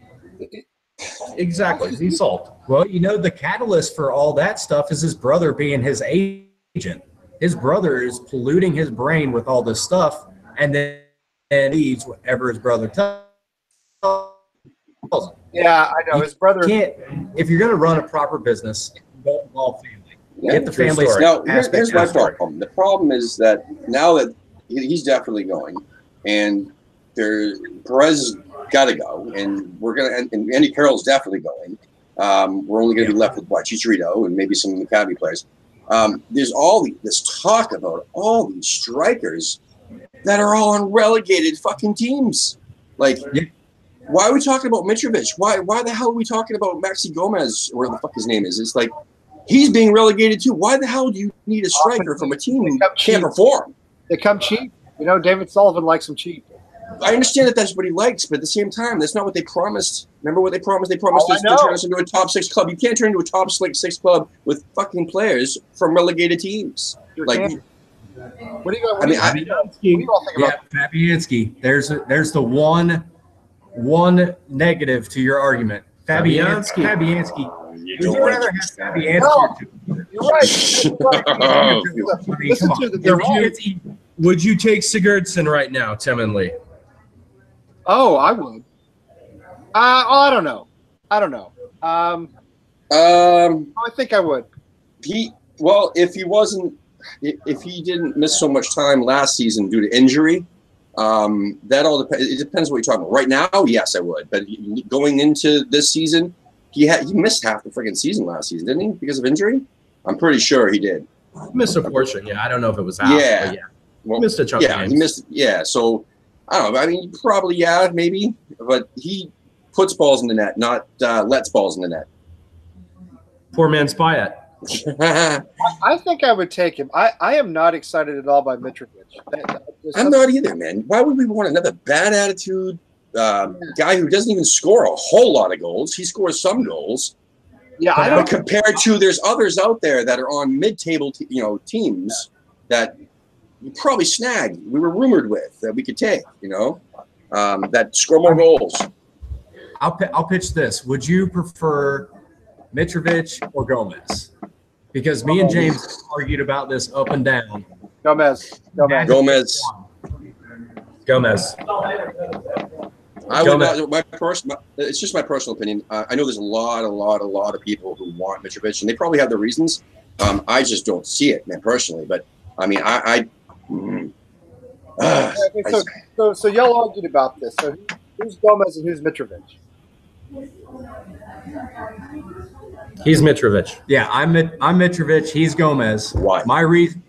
Exactly. He sulked. Well, the catalyst for all that stuff is his brother being his agent. His brother is polluting his brain with all this stuff, and then leaves whatever his brother tells him. Yeah, I know. His brother can't. If you're going to run a proper business, don't involve family. Yeah, get the family. Now, here's my problem. The problem is that now that he's definitely going, and Perez got to go, and and Andy Carroll's definitely going. We're only going to be left with Chicharito and maybe some Maccabi players. There's this talk about all these strikers that are all on relegated fucking teams. Like, why are we talking about Mitrovic? Why the hell are we talking about Maxi Gomez, or whatever the fuck his name is? It's like, he's being relegated too. Why the hell do you need a striker from a team who can't perform? They come cheap. David Sullivan likes them cheap. I understand that that's what he likes, but at the same time, that's not what they promised. Remember what they promised? They promised to turn us into a top 6 club. You can't turn into a top 6 club with fucking players from relegated teams. What do you all think about Fabianski. There's the one negative to your argument. Fabianski. Would you rather have Fabianski? No, you're right. Would you take Sigurdsson right now, Tim and Lee? Oh, I would. I don't know. I think I would. If he didn't miss so much time last season due to injury, that all depends. It depends what you're talking about. Right now, yes, I would. But going into this season, he missed half the freaking season last season, didn't he? Because of injury? I'm pretty sure he did. He missed a portion. Yeah, I don't know if it was half. Yeah. But yeah. Well, missed a chunk of games. He missed. Yeah, so I don't know. I mean, probably maybe, but he puts balls in the net, not lets balls in the net. Poor man's Payet. I think I would take him. I am not excited at all by Mitrovic. I'm not either, man. Why would we want another bad attitude guy who doesn't even score a whole lot of goals? He scores some goals. Yeah, I don't. Compared to there's others out there that are on mid-table, teams that you probably snagged. We were rumored with that we could take, that score more goals. I'll pitch this. Would you prefer Mitrovic or Gomez? Because me and James argued about this up and down. Gomez. I would not. It's just my personal opinion. I know there's a lot of people who want Mitrovic, and they probably have their reasons. I just don't see it, man, personally. But I mean, So y'all argued about this. So who's Gomez and who's Mitrovic? He's Mitrovic. Yeah, I'm Mitrovic. He's Gomez. Why? My reason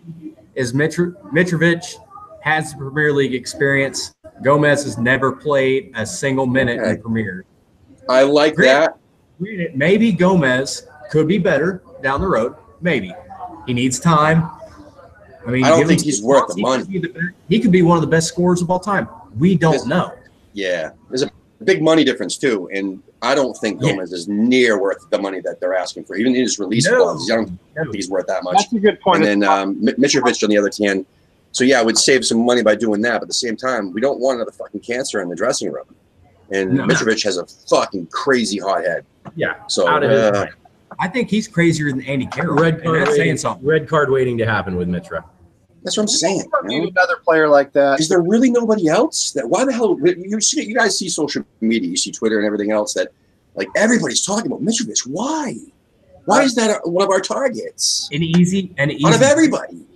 is Mitrovic has Premier League experience. Gomez has never played a single minute in the Premier. I like that. Maybe Gomez could be better down the road. Maybe. He needs time. I mean, I don't think he's worth the money. He could be one of the best scorers of all time. We don't know. Yeah. There's a big money difference, too. And I don't think Gomez is near worth the money that they're asking for. Even in his release clause, I don't think he's worth that much. That's a good point. And then Mitrovic on the other hand. So, yeah, I would save some money by doing that. But at the same time, we don't want another fucking cancer in the dressing room. And Mitrovic has a fucking crazy hot head. Yeah. So I think he's crazier than Andy Carroll. Red card that's waiting, saying something. Red card waiting to happen with Mitra. that's what I'm saying. We need another player like that. Is there really nobody else? Why the hell? You guys see social media, you see Twitter and everything else that, like, everybody's talking about Mitrovic. Why? Why is that one of our targets? An easy out of everybody.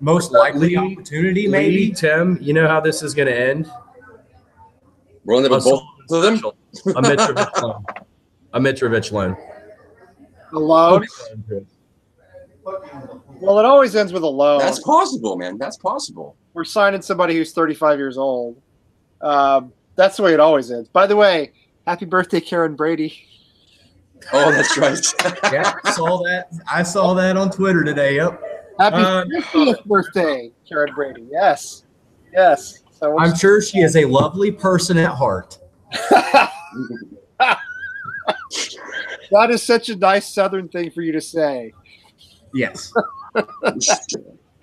Most likely opportunity, maybe. Tim, you know how this is going to end? We're only with both of them. A Mitrovic loan. A Mitrovic loan. A loan? Well, it always ends with a loan. That's possible, man. That's possible. We're signing somebody who's 35 years old. That's the way it always ends. By the way, happy birthday, Karren Brady. Oh, that's right. Yeah, I saw that on Twitter today. Yep. Happy 50th birthday, Karren Brady. Yes. Yes. So I'm sure she is a lovely person at heart. That is such a nice Southern thing for you to say. Yes.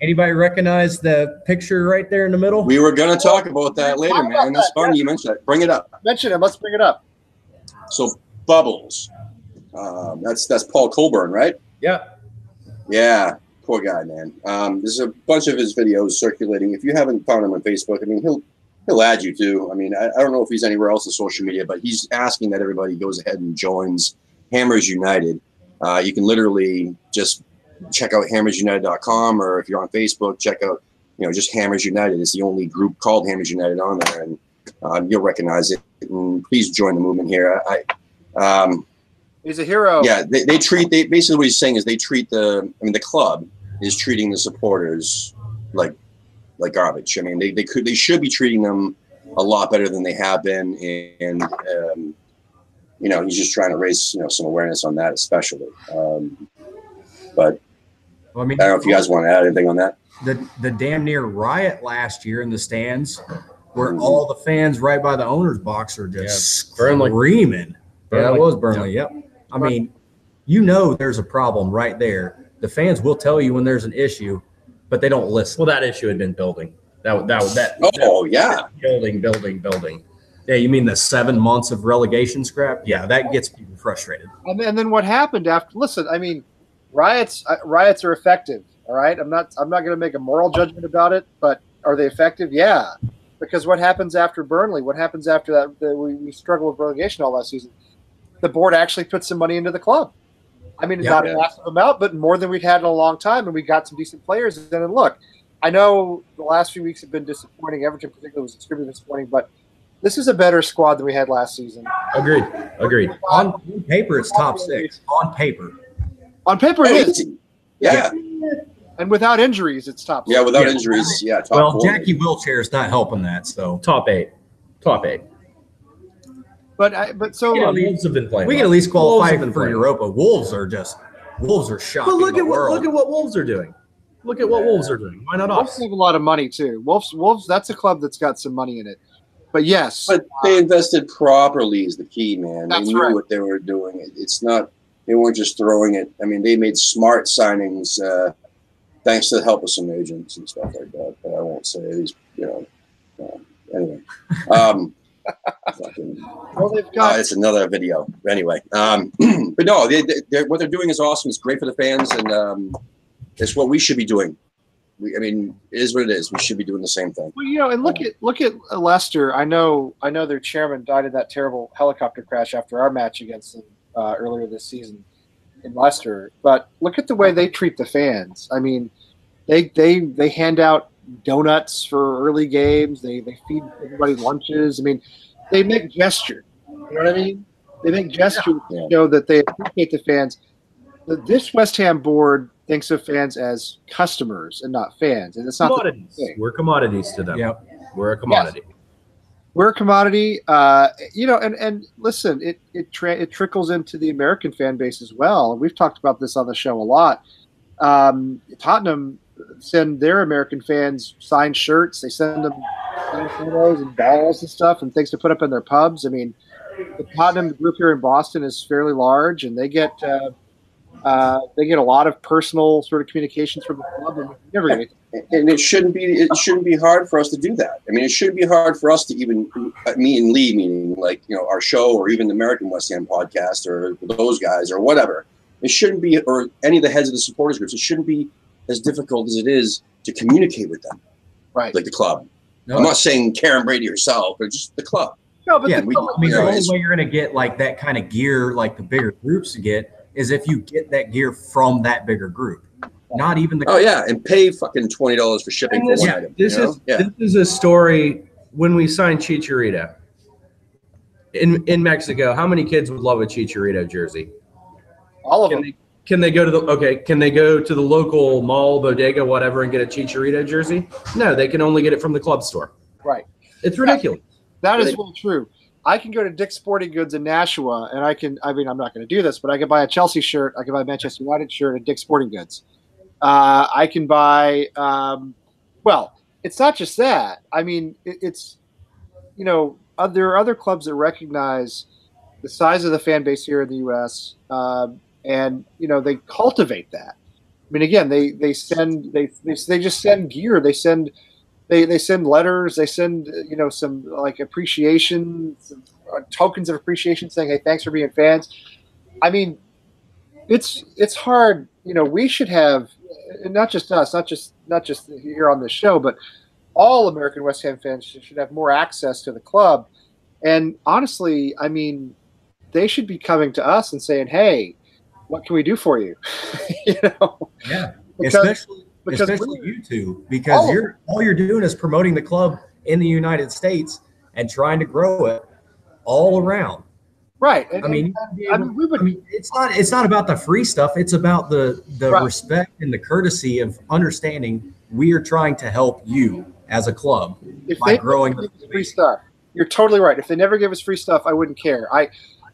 Anybody recognize the picture right there in the middle? We were going to talk about that later, man. That's funny you mentioned that. Bring it up. Mention it. Let's bring it up. So, Bubbles. That's Paul Colburn, right? Yeah. Yeah. Poor guy, man. There's a bunch of his videos circulating. If you haven't found him on Facebook, I mean, he'll add you too. I mean, I don't know if he's anywhere else on social media, but he's asking that everybody goes ahead and joins Hammers United. You can literally just check out hammersunited.com, or if you're on Facebook, check out, just Hammers United. It's the only group called Hammers United on there, and you'll recognize it. And please join the movement here. He's a hero. Yeah, they basically what he's saying is they treat the club is treating the supporters like garbage. I mean, they should be treating them a lot better than they have been, and he's just trying to raise some awareness on that, especially. But I don't know if you guys want to add anything on that. The damn near riot last year in the stands, where all the fans right by the owner's box are just screaming. Yeah, that was Burnley. Yep. I mean, there's a problem right there. The fans will tell you when there's an issue, but they don't listen. Well, that issue had been building. Building. Yeah, you mean the 7 months of relegation scrap? Yeah, that gets people frustrated. And then what happened after? Listen, I mean, riots are effective. All right, I'm not going to make a moral judgment about it, but are they effective? Yeah, because what happens after Burnley? What happens after that? We struggled with relegation all last season. The board actually put some money into the club. I mean, not a massive amount, but more than we'd had in a long time, and we got some decent players. And then look, I know the last few weeks have been disappointing. Everton particularly was extremely disappointing, but this is a better squad than we had last season. Agreed. On paper, it's top 6. On paper, it is. Yeah. And without injuries, it's top 6. Yeah, without injuries, top 4. Jackie Wilshere is not helping that, so top 8. But so Wolves have been playing. We can at least qualify for Europa. Wolves are shocking. But look at what Wolves are doing. Look at what Wolves are doing. Why not us? Wolves have a lot of money too. Wolves. That's a club that's got some money in it. But yes, but they invested properly is the key, man. They knew what they were doing. It's not. They weren't just throwing it. I mean, they made smart signings thanks to the help of some agents and stuff like that. But I won't say these. Anyway. It's another video. Anyway, but no, what they're doing is awesome. It's great for the fans, and it's what we should be doing. It is what it is. We should be doing the same thing. Well, and look at Leicester. I know their chairman died in that terrible helicopter crash after our match against them earlier this season in Leicester. But look at the way they treat the fans. I mean, they hand out donuts for early games. They feed everybody lunches. I mean, they make gestures. You know what I mean? They make gestures to show that they appreciate the fans. This West Ham board thinks of fans as customers and not fans, and it's not commodities. We're commodities to them. Yep. We're a commodity. Yes. We're a commodity. And listen, it trickles into the American fan base as well. We've talked about this on the show a lot. Tottenham send their American fans signed shirts. They send them photos and balls and stuff and things to put up in their pubs. I mean, the Tottenham group here in Boston is fairly large, and they get a lot of personal sort of communications from the club, and never get anything. And it shouldn't be hard for us to do that. I mean, it shouldn't be hard for us to even me and Lee, meaning like, you know, our show or even the American West Ham podcast or those guys or whatever. It shouldn't be, or any of the heads of the supporters groups. It shouldn't be as difficult as it is to communicate with them, Right? Like the club. No. I'm not saying Karren Brady herself, but just the club. No, but Yeah, the I club, mean, you the know, only it's- way you're going to get like that kind of gear, like the bigger groups get, is if you get that gear from that bigger group. Not even the. Oh yeah, and pay fucking $20 for shipping for one item. This is a story when we signed Chicharito in Mexico. How many kids would love a Chicharito jersey? all of them. Can they go to the local mall, bodega, whatever, and get a Chicharito jersey? No, they can only get it from the club store. Right. It's ridiculous. That is well true. I can go to Dick's Sporting Goods in Nashua, and I mean, I'm not going to do this, but I can buy a Chelsea shirt. I can buy a Manchester United shirt at Dick's Sporting Goods. I can buy, well, it's not just that. I mean, it's, you know, there are other clubs that recognize the size of the fan base here in the U.S., and, you know, they cultivate that. I mean, again, they just send gear. They send letters. They send, you know, some like appreciation, some, tokens of appreciation, saying, "Hey, thanks for being fans." I mean, it's hard. You know, we should have, not just us, not just here on this show, but all American West Ham fans should have more access to the club. And honestly, I mean, they should be coming to us and saying, "Hey, what can we do for you?" You know? Yeah, because especially you two, because all you're doing is promoting the club in the United States and trying to grow it all around. Right. I mean, it's not about the free stuff. It's about the Right. respect and the courtesy of understanding we are trying to help you as a club If by they growing give us free stuff, you're totally right. If they never give us free stuff, I wouldn't care.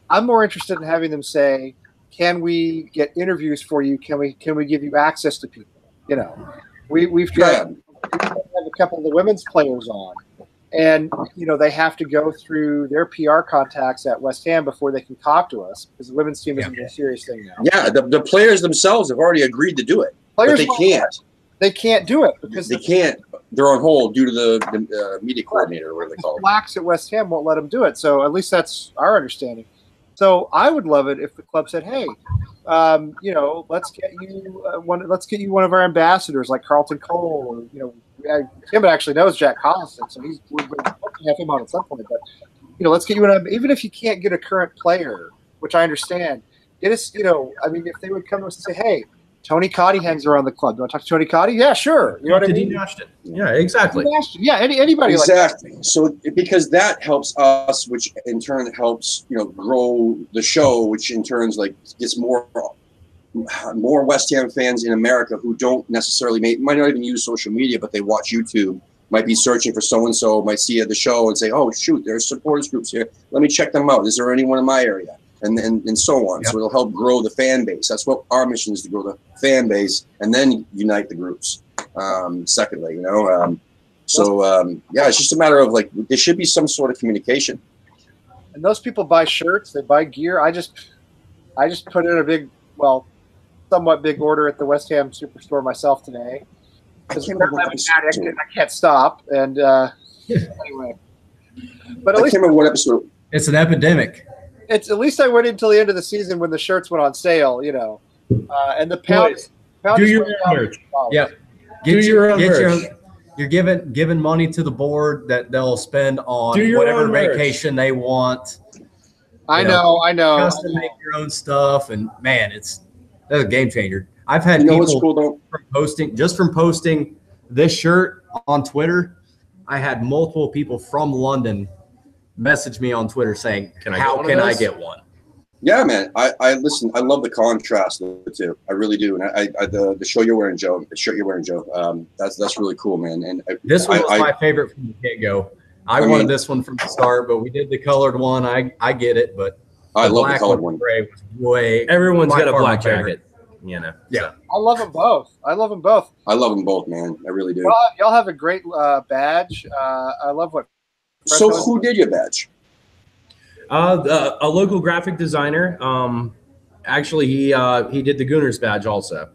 I'm more interested in having them say, "Can we get interviews for you? Can we give you access to people?" You know, we've tried to have a couple of the women's players on, and you know they have to go through their PR contacts at West Ham before they can talk to us, because the women's team is a very serious thing now. Yeah, the players themselves have already agreed to do it, but they can't. They can't do it because They can't. They're on hold due to the media coordinator, or whatever they call it. blacks at West Ham won't let them do it. So at least that's our understanding. So I would love it if the club said, "Hey, you know, let's get you one of our ambassadors like Carlton Cole, or you know, Tim actually knows Jack Collison, so we're going to have him on at some point. But you know, let's get you even if you can't get a current player, which I understand, get us. You know, I mean, if they would come to us and say, "Hey, Tony Cotty hangs around the club. Do you want to talk to Tony Cotty?" Yeah, sure. You know what I mean? Yeah, exactly. Yeah, anybody Exactly. So because that helps us, which in turn helps, you know, grow the show, which in turn gets more West Ham fans in America who don't necessarily might not even use social media, but they watch YouTube, might be searching for so and so, might see at the show and say, "Oh shoot, there's supporters groups here. Let me check them out. Is there anyone in my area?" And so on. Yep. So it'll help grow the fan base. That's what our mission is, to grow the fan base and then unite the groups. Secondly, you know, yeah, it's just a matter of like, there should be some sort of communication. And those people buy shirts, they buy gear. I just put in somewhat big order at the West Ham Superstore myself today. Because I can't stop. And anyway, but at least I can't remember what episode. It's an epidemic. It's at least I went until the end of the season when the shirts went on sale, you know, and the pound. Do your own merch. Yeah, do your own merch. You're giving money to the board that they'll spend on whatever vacation they want. I know. Custom make your own stuff, and man, that's a game changer. I've had people from posting this shirt on Twitter. I had multiple people from London message me on Twitter saying, "How can I get one?" Yeah, man. I listen. I love the contrast of the two. I really do. And the show you're wearing, Joe, the shirt you're wearing, Joe. That's really cool, man. And this one was my favorite from the get-go. I wanted this one from the start, but we did the colored one. I get it, but I love the colored one. Gray was way. Everyone's got a black jacket. You know. Yeah. I love them both. I love them both, man. I really do. Y'all have a great badge. I love what. So who did your badge? A local graphic designer. Actually, he did the Gooners badge also.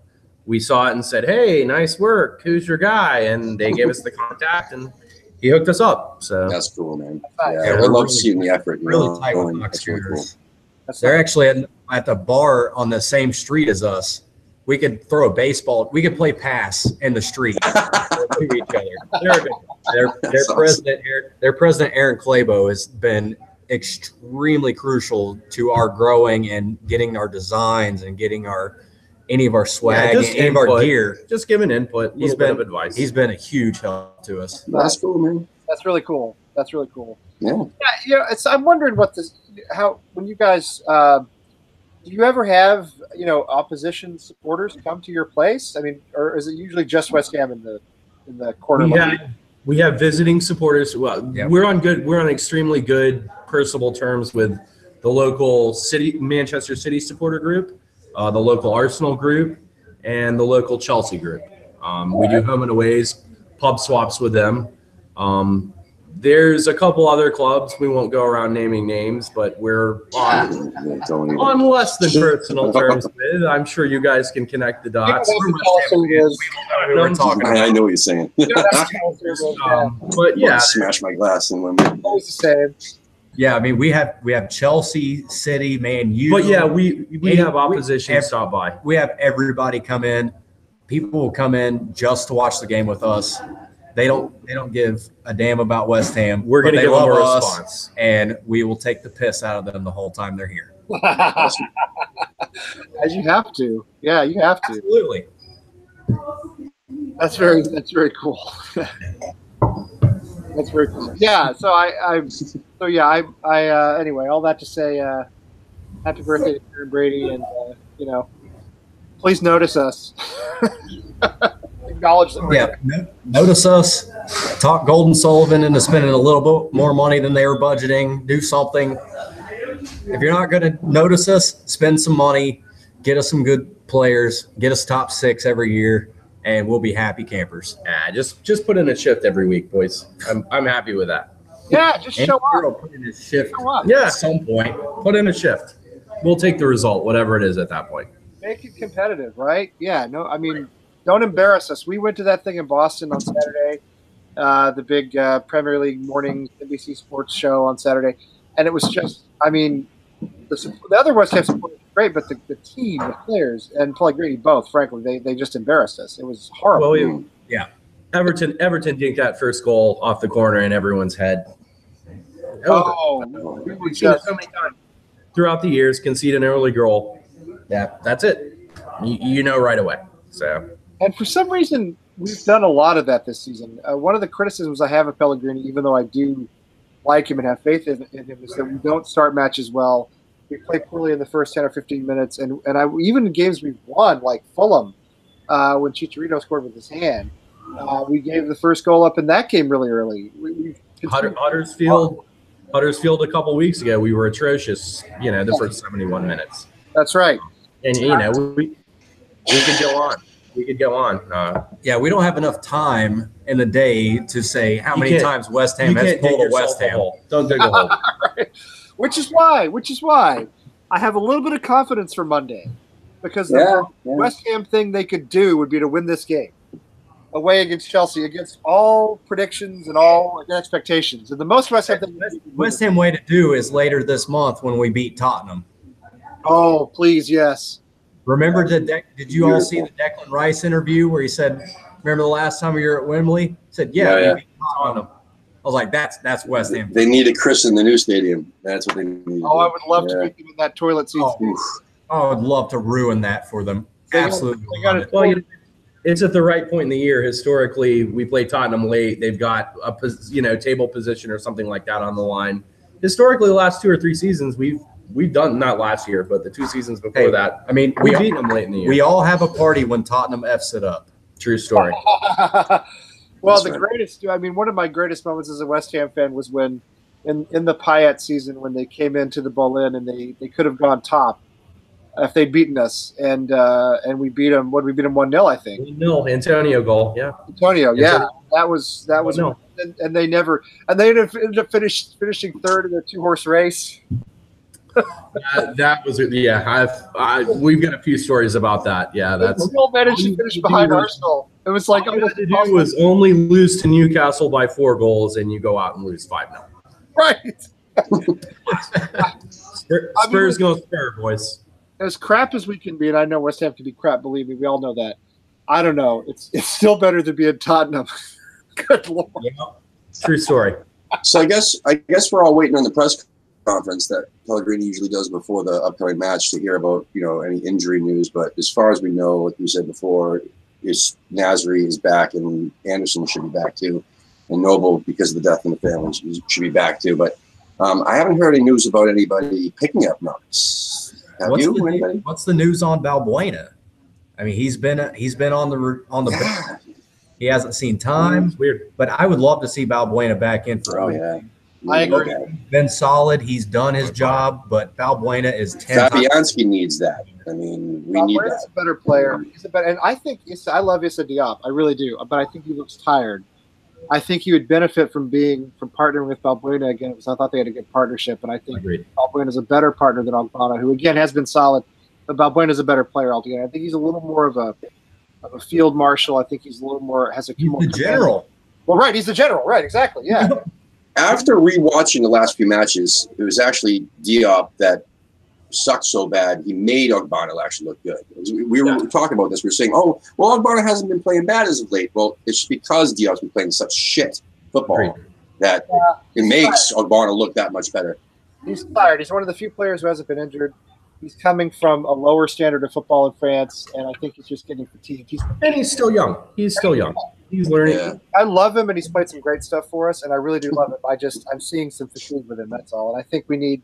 We saw it and said, "Hey, nice work. Who's your guy?" And they gave us the contact, and he hooked us up. So That's cool, man. Nice. Yeah, I love seeing the effort. Really tight with Knox Hammers. They're actually at the bar on the same street as us. We could throw a baseball. We could play pass in the street to each other. Their president Aaron Clabo has been extremely crucial to our growing and getting our designs and getting any of our swag, and any of our gear. Just giving input, a bit of advice. He's been a huge help to us. That's cool, man. That's really cool. That's really cool. Yeah. I'm wondering when you guys, do you ever have, opposition supporters come to your place? I mean, or is it usually just West Ham in the corner? We have visiting supporters. Well, Yep. we're on extremely good personable terms with the local Manchester City supporter group, the local Arsenal group, and the local Chelsea group. We do home and aways, pub swaps with them. There's a couple other clubs. We won't go around naming names, but we're on less than personal terms with. I'm sure you guys can connect the dots. I know what you're saying. But yeah, smash my glass and when Always the same. Yeah, I mean we have Chelsea, City, Man U. But yeah, we have opposition stop by. We have everybody come in. People will come in just to watch the game with us. They don't give a damn about West Ham. We're going to give them a response, and we will take the piss out of them the whole time they're here. As you have to. Yeah, you have to. Absolutely. That's very cool. That's very cool. Yeah. So anyway, all that to say, happy birthday to Karren Brady, and please notice us. Acknowledge them. Yeah, notice us. Talk Golden Sullivan into spending a little bit more money than they were budgeting. Do something. If you're not going to notice us, spend some money. Get us some good players. Get us top 6 every year, and we'll be happy campers. Just put in a shift every week, boys. I'm happy with that. Yeah, just show up. Put in a shift. Yeah, at some point, put in a shift. We'll take the result, whatever it is at that point. Make it competitive, right? Yeah. No, I mean, don't embarrass us. We went to that thing in Boston on Saturday, the big Premier League morning NBC Sports show on Saturday, and it was just, I mean, the other West Ham supporters were great, but the team, the players, and Pellegrini both, frankly, they just embarrassed us. It was horrible. Well, yeah. Everton did that first goal off the corner in everyone's head. We've seen it so many times throughout the years. Concede an early goal. Yeah, that's it. You know right away. So. And for some reason, we've done a lot of that this season. One of the criticisms I have of Pellegrini, even though I do like him and have faith in him, is that we don't start matches well. We play poorly in the first 10 or 15 minutes. And even in games we've won, like Fulham, when Chicharito scored with his hand, we gave the first goal up in that game really early. Huddersfield a couple weeks ago, we were atrocious, the first 71 minutes. That's right. And, we could go on. We could go on. We don't have enough time in the day to say how many times West Ham has pulled a West Ham. Don't dig a hole. Right. Which is why I have a little bit of confidence for Monday, because the West Ham thing they could do would be to win this game away against Chelsea, against all predictions and all expectations. And the most West Ham way to do is later this month when we beat Tottenham. Oh, please, yes. Remember, did you all see the Declan Rice interview where he said, "Remember the last time we were at Wembley?" He said, "Yeah, we beat Tottenham." I was like, "That's West Ham." They need to christen the new stadium. That's what they need. Oh, I would love to make them in that toilet seat. I would love to ruin that for them. Absolutely. It's at the right point in the year. Historically, we play Tottenham late. They've got a table position or something like that on the line. Historically, the last 2 or 3 seasons, we've done, not last year, but the 2 seasons before that. I mean, we've beaten them late in the year. We all have a party when Tottenham F's it up. True story. Well, greatest, I mean, one of my greatest moments as a West Ham fan was when, in the Payet season, when they came into the Boleyn and they could have gone top. if they'd beaten us, and we beat them. What did we beat them 1-0, I think. No, Antonio goal. Yeah, Antonio. Yeah, that was. No. And they ended up finishing third in a 2-horse race. that was we've got a few stories about that. Yeah, that's. We all managed to finish behind Arsenal. It was like all you had to do was only lose to Newcastle by 4 goals, and you go out and lose 5-0. Right. Spurs going Spurs, boys. As crap as we can be, and I know West Ham can be crap. Believe me, we all know that. I don't know. It's still better than being Tottenham. Good Lord. Yeah. True story. So I guess we're all waiting on the press conference that Pellegrini usually does before the upcoming match to hear about any injury news. But as far as we know, like you said before, Nasri is back and Anderson should be back too, and Noble, because of the death in the family, should be back too. But I haven't heard any news about anybody picking up Knox. What's the news on Balbuena? I mean, he's been on the bench. He hasn't seen time. It's weird, but I would love to see Balbuena back in for. Oh yeah, I agree. He's been solid. He's done his job, but Balbuena is 10 Fabianski needs that. I mean, we need that. He's a better player. And I think I love Issa Diop. I really do. But I think he looks tired. I think he would benefit from partnering with Balbuena again, because I thought they had a good partnership. And I think Balbuena is a better partner than Ogbonna, who again has been solid. But Balbuena is a better player altogether. I think he's a little more of a field marshal. I think he's a little more the general. Well, right, he's the general, right? Exactly, yeah. After rewatching the last few matches, it was actually Diop that sucked so bad he made Ogbonna actually look good. We were talking about this. We were saying, "Oh, well, Ogbonna hasn't been playing bad as of late." Well, it's because Diop's been playing such shit football that it makes Ogbonna look that much better. He's tired. He's one of the few players who hasn't been injured. He's coming from a lower standard of football in France, and I think he's just getting fatigued. He's still young. He's learning. Yeah. I love him, and he's played some great stuff for us, and I really do love him. I'm seeing some fatigue with him, that's all. And I think we need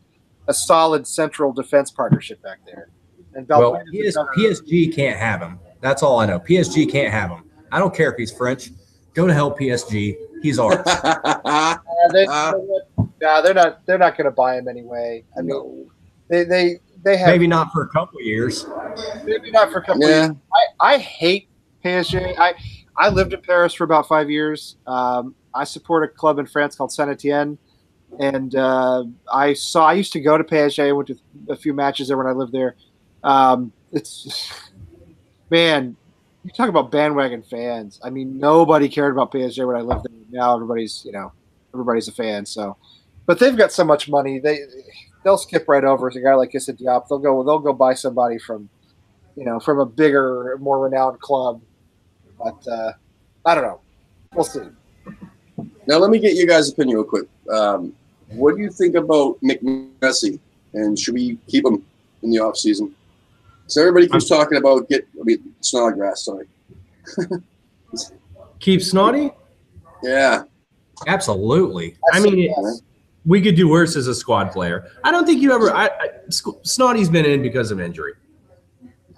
a solid central defense partnership back there. And PSG can't have him. That's all I know. PSG can't have him. I don't care if he's French. Go to hell, PSG. He's ours. They're not going to buy him anyway. I mean, they have maybe not for a couple of years. Maybe not for a couple of years. I hate PSG. I lived in Paris for about 5 years. I support a club in France called Saint-Etienne, and I used to go to PSG. I went to a few matches there when I lived there. Man, you talk about bandwagon fans. I mean, nobody cared about PSG when I lived there. Now everybody's a fan. So, but they've got so much money. They'll skip right over a guy like Issa Diop. They'll go buy somebody from a bigger, more renowned club. But I don't know. We'll see. Now let me get you guys' opinion real quick. What do you think about McMessy, and should we keep him in the off season? So everybody keeps talking about Snodgrass. Sorry. Keep Snoddy? Yeah. Absolutely. I mean, we could do worse as a squad player. I don't think you ever. Snoddy's been in because of injury.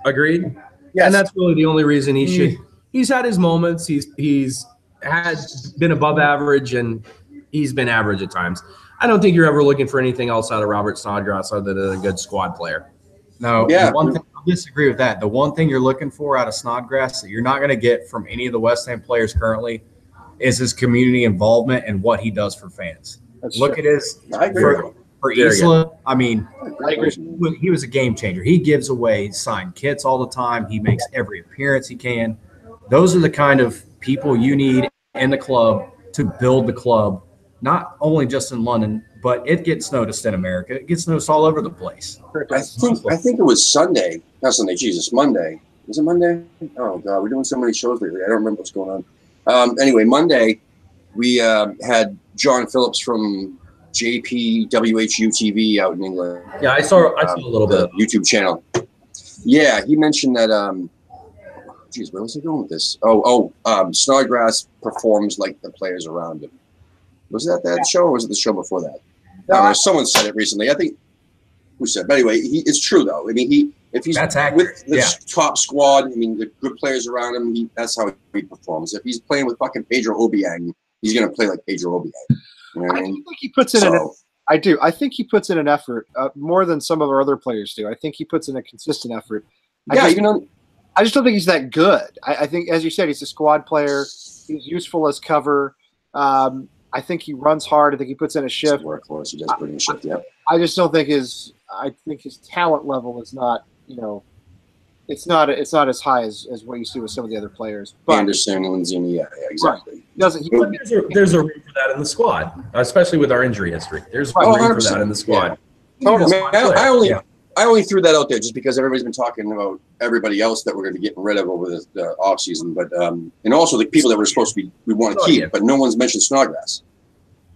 Agreed. Yes. And that's really the only reason he should. He's had his moments. He's had been above average, and he's been average at times. I don't think you're ever looking for anything else out of Robert Snodgrass other than a good squad player. No. Yeah. One thing, I disagree with that. The one thing you're looking for out of Snodgrass that you're not going to get from any of the West Ham players currently is his community involvement and what he does for fans. Look at his for Isla. I mean, he was a game changer. He gives away signed kits all the time. He makes every appearance he can. Those are the kind of people you need in the club to build the club, not only just in London, but it gets noticed in America. It gets noticed all over the place. I think it was Sunday. Not Sunday, Jesus, Monday. Was it Monday? Oh, God, we're doing so many shows lately. I don't remember what's going on. Anyway, Monday, we had John Phillips from JPWHU TV out in England. Yeah, I saw a little bit. YouTube channel. Yeah, he mentioned that geez, where was he going with this? Snodgrass performs like the players around him. Was that show, or was it the show before that? I don't know, someone said it recently. I think who said, but anyway, it's true though. I mean, if he's with the top squad, I mean, the good players around him, that's how he performs. If he's playing with fucking Pedro Obiang, he's going to play like Pedro Obiang. You know what I mean? think he puts in I do. I think he puts in an effort more than some of our other players do. I think he puts in a consistent effort. I just don't think he's that good. I think, as you said, he's a squad player. He's useful as cover. I think he runs hard. I think he puts in a shift. Workhorse. He does put in a shift. Yeah. I just don't think his talent level is not. It's not as high as what you see with some of the other players. But, Anderson, Lindsay, yeah, exactly. Right. Doesn't he? There's a room for that in the squad, especially with our injury history. There's room for that in the squad. Yeah. Totally. I only threw that out there just because everybody's been talking about everybody else that we're going to be getting rid of over the off season, but and also the people that we're supposed to be we want to keep, but no one's mentioned Snodgrass.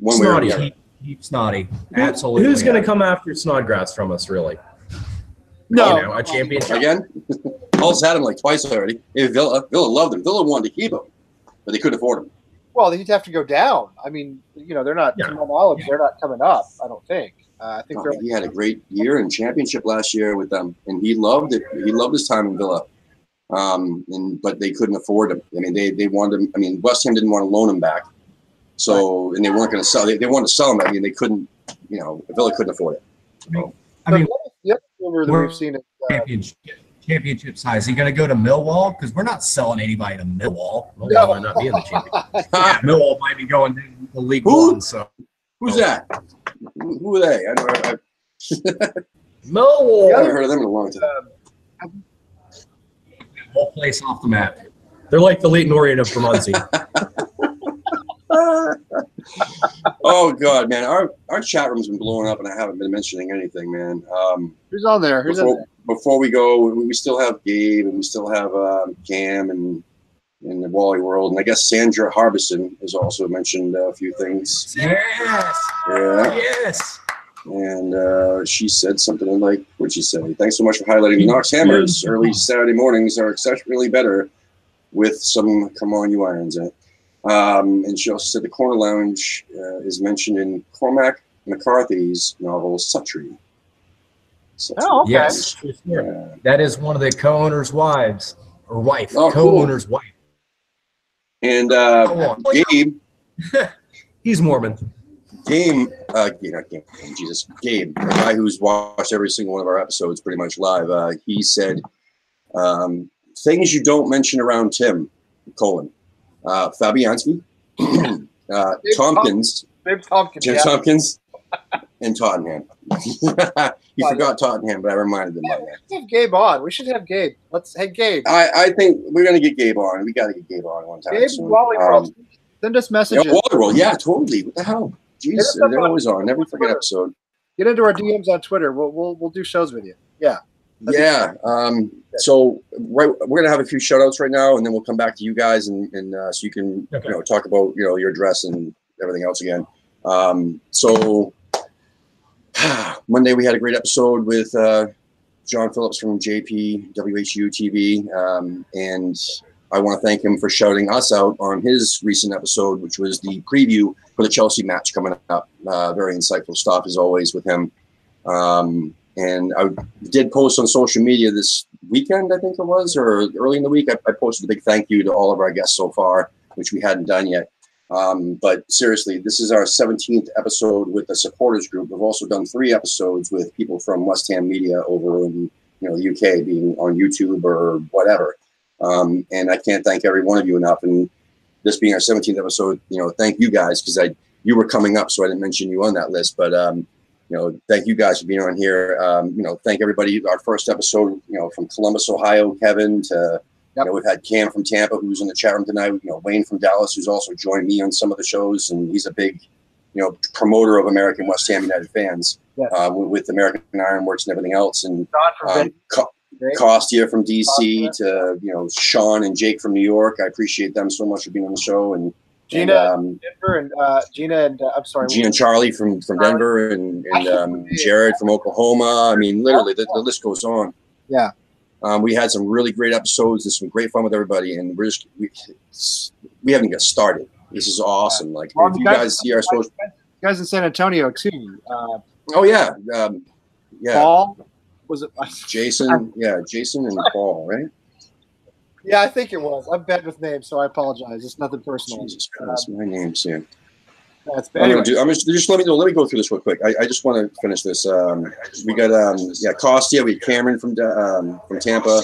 Snoddy. Snoddy. Absolutely. Who's going to come after Snodgrass from us, really? No, a championship again. Paul's had him like twice already. Villa loved him. Villa wanted to keep him, but they couldn't afford him. Well, he'd have to go down. I mean, they're not. To my knowledge, they're not coming up. I don't think. I think he had a great year in championship last year with them, and he loved it. He loved his time in Villa, but they couldn't afford him. I mean, they wanted him. I mean, West Ham didn't want to loan him back, so and they weren't going to sell. They wanted to sell him. I mean, they couldn't. Villa couldn't afford it. So. The other rumor that we've seen is championship size. Is he going to go to Millwall? Because we're not selling anybody to Millwall. Millwall might not be in the championship. Yeah, Millwall might be going to League One. So who's that? Who are they? Millwall. I haven't heard of them in a long time. Whole place off the map. They're like the Leighton Orient of Bermondsey. Oh God, man! Our chat room's been blowing up, and I haven't been mentioning anything, man. Who's on there? Before we go, we still have Gabe, and we still have Cam, and in the Wally world, and I guess Sandra Harbison has also mentioned a few things. Yes. Yeah. Yes. And she said something like, "What'd she say? Thanks so much for highlighting the Knox Hammers. Early Saturday mornings are exceptionally better with some come on you irons in it." And she also said the Corner Lounge is mentioned in Cormac McCarthy's novel Suttree. Oh, okay. Yes. Yeah. That is one of the co-owner's wives or wife. Oh, co-owner's cool. wife. And Gabe. He's Mormon. Gabe, the guy who's watched every single one of our episodes pretty much live, he said, things you don't mention around Tim, : Fabianski, Tompkins, Jim Tompkins, and Tottenham. He forgot Tottenham, but I reminded him of that. Let's have Gabe on. We should have Gabe. Hey, Gabe. I think we're going to get Gabe on. We got to get Gabe on one time. Gabe and Wally World. Send us messages. Wally World, yeah, totally. What the hell? Jeez, they're always on. Never forget episode. Get into our DMs on Twitter. We'll do shows with you. Yeah. Yeah. So we're gonna have a few shout outs right now, and then we'll come back to you guys, and so you can talk about your address and everything else again. So Monday we had a great episode with John Phillips from JP WHU TV, and I want to thank him for shouting us out on his recent episode, which was the preview for the Chelsea match coming up. Very insightful stuff as always with him. And I did post on social media this weekend, I think it was, or early in the week. I posted a big thank you to all of our guests so far, which we hadn't done yet. But seriously, this is our 17th episode with the supporters group. We've also done 3 episodes with people from West Ham Media over in the UK, being on YouTube or whatever. And I can't thank every one of you enough. And this being our 17th episode, thank you guys, because you were coming up, so I didn't mention you on that list. But thank you guys for being on here. Thank everybody. Our first episode, from Columbus, Ohio, Kevin, to we've had Cam from Tampa, who's in the chat room tonight. Wayne from Dallas, who's also joined me on some of the shows, and he's a big, promoter of American West Ham United fans, with American Ironworks and everything else. And Costia from DC to Sean and Jake from New York. I appreciate them so much for being on the show. And Gina Denver and Gina and Charlie from Denver and Jared from Oklahoma. I mean, literally the list goes on. Yeah. We had some really great episodes and some great fun with everybody, and we haven't got started. This is awesome. Like, if you guys see our social, guys in San Antonio too. Paul, was it Jason? Jason and Paul, right? Yeah, I think it was. I'm bad with names, so I apologize. It's nothing personal. Jesus Christ, my name's here. Anyway. I'm just let me go through this real quick. I just want to finish this. We got Costia, we had Cameron from Tampa.